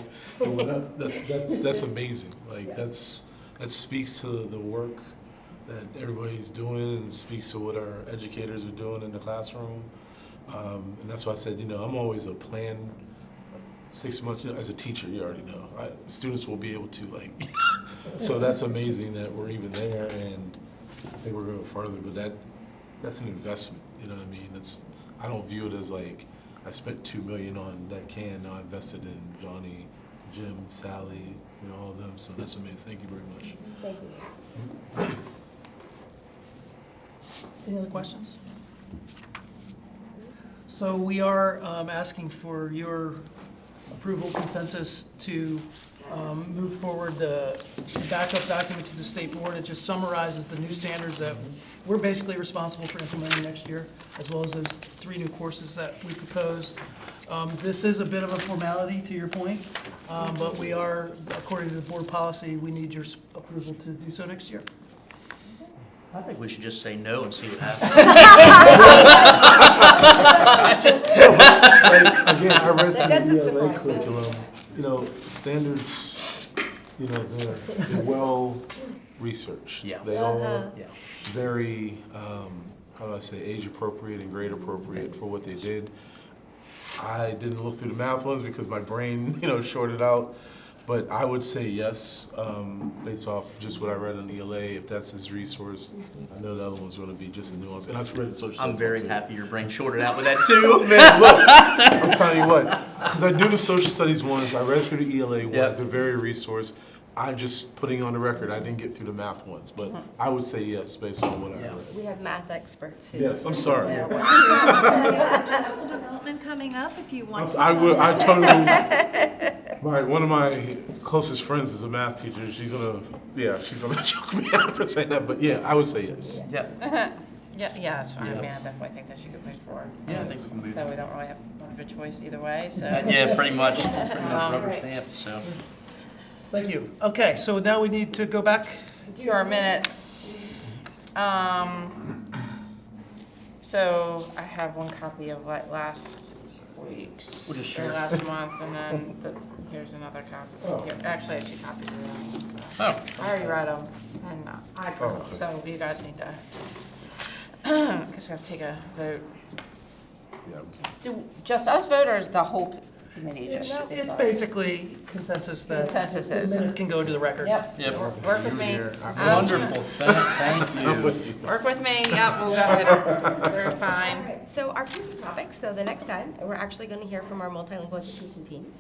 that's amazing. Like that speaks to the work that everybody's doing, and speaks to what our educators are doing in the classroom. And that's why I said, I'm always a plan. 6 months, as a teacher, you already know. Students will be able to so that's amazing that we're even there, and I think we're going further. But that's an investment. You know what I mean? I don't view it as like I spent $2 million on that can. Now I invested in Johnny, Jim, Sally, all of them. So that's amazing. Thank you very much. Thank you. Any other questions? So we are asking for your approval consensus to move forward the backup document to the state board. It just summarizes the new standards that we're basically responsible for implementing next year, as well as those 3 new courses that we proposed. This is a bit of a formality, to your point, but we are, according to the board policy, we need your approval to do so next year. I think we should just say no and see what happens. Again, I read That through doesn't the ELA surprise me. curriculum. Standards, they're well researched. Yeah. They all Yeah. very, how do I say, age appropriate and grade appropriate for what they did. I didn't look through the math ones because my brain, shorted out. But I would say yes, based off just what I read on ELA, if that's his resource. I know the other one's going to be just as nuanced. And I've read the social studies. I'm very one, too. happy your brain shorted out with that too. Man, look, I'm telling you what, because I do the social studies ones, I read through the ELA ones, Yep. they're very resource. I'm just putting on the record, I didn't get through the math ones, but I would say yes, based on what I read. We have math experts who. Yes, I'm sorry. Development coming up if you want. I totally, one of my closest friends is a math teacher. She's gonna choke me out for saying that, but yeah, I would say yes. Yeah. Yeah, it's fine. I mean, I Yes. definitely think that she could push forward. Yeah, I think we can move. So we don't really have much of a choice either way, so. Yeah, pretty much. It's pretty much rubber Right. stamped, so. Thank you. Okay, so now we need to go back. To our minutes. So I have one copy of last week's, We'll just or share. last month, and then here's another copy. Here, actually, I have 2 copies of them. Oh. I already read them, and I printed them, so you guys need to, guess we have to take a vote. Yeah. Do just us vote, or is the whole committee just? It's basically consensus that Consensus the is. minutes can go into the record. Yep. Yep. Work with me. Wonderful. Thank you. Work with me, yep, we'll go ahead. We're All fine. right, so our future topics, so the next time, we're actually going to hear from our multilingual education team.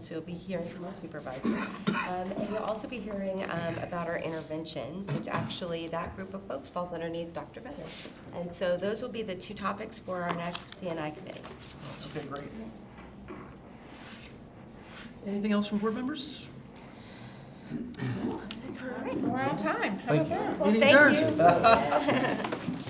So you'll be hearing from our supervisor. And you'll also be hearing about our interventions, which actually that group of folks falls underneath Dr. Vedder. And so those will be the 2 topics for our next CNI committee. Okay, great. Anything else from board members? We're on time. How about that? Well, Meeting thank adjourned. you.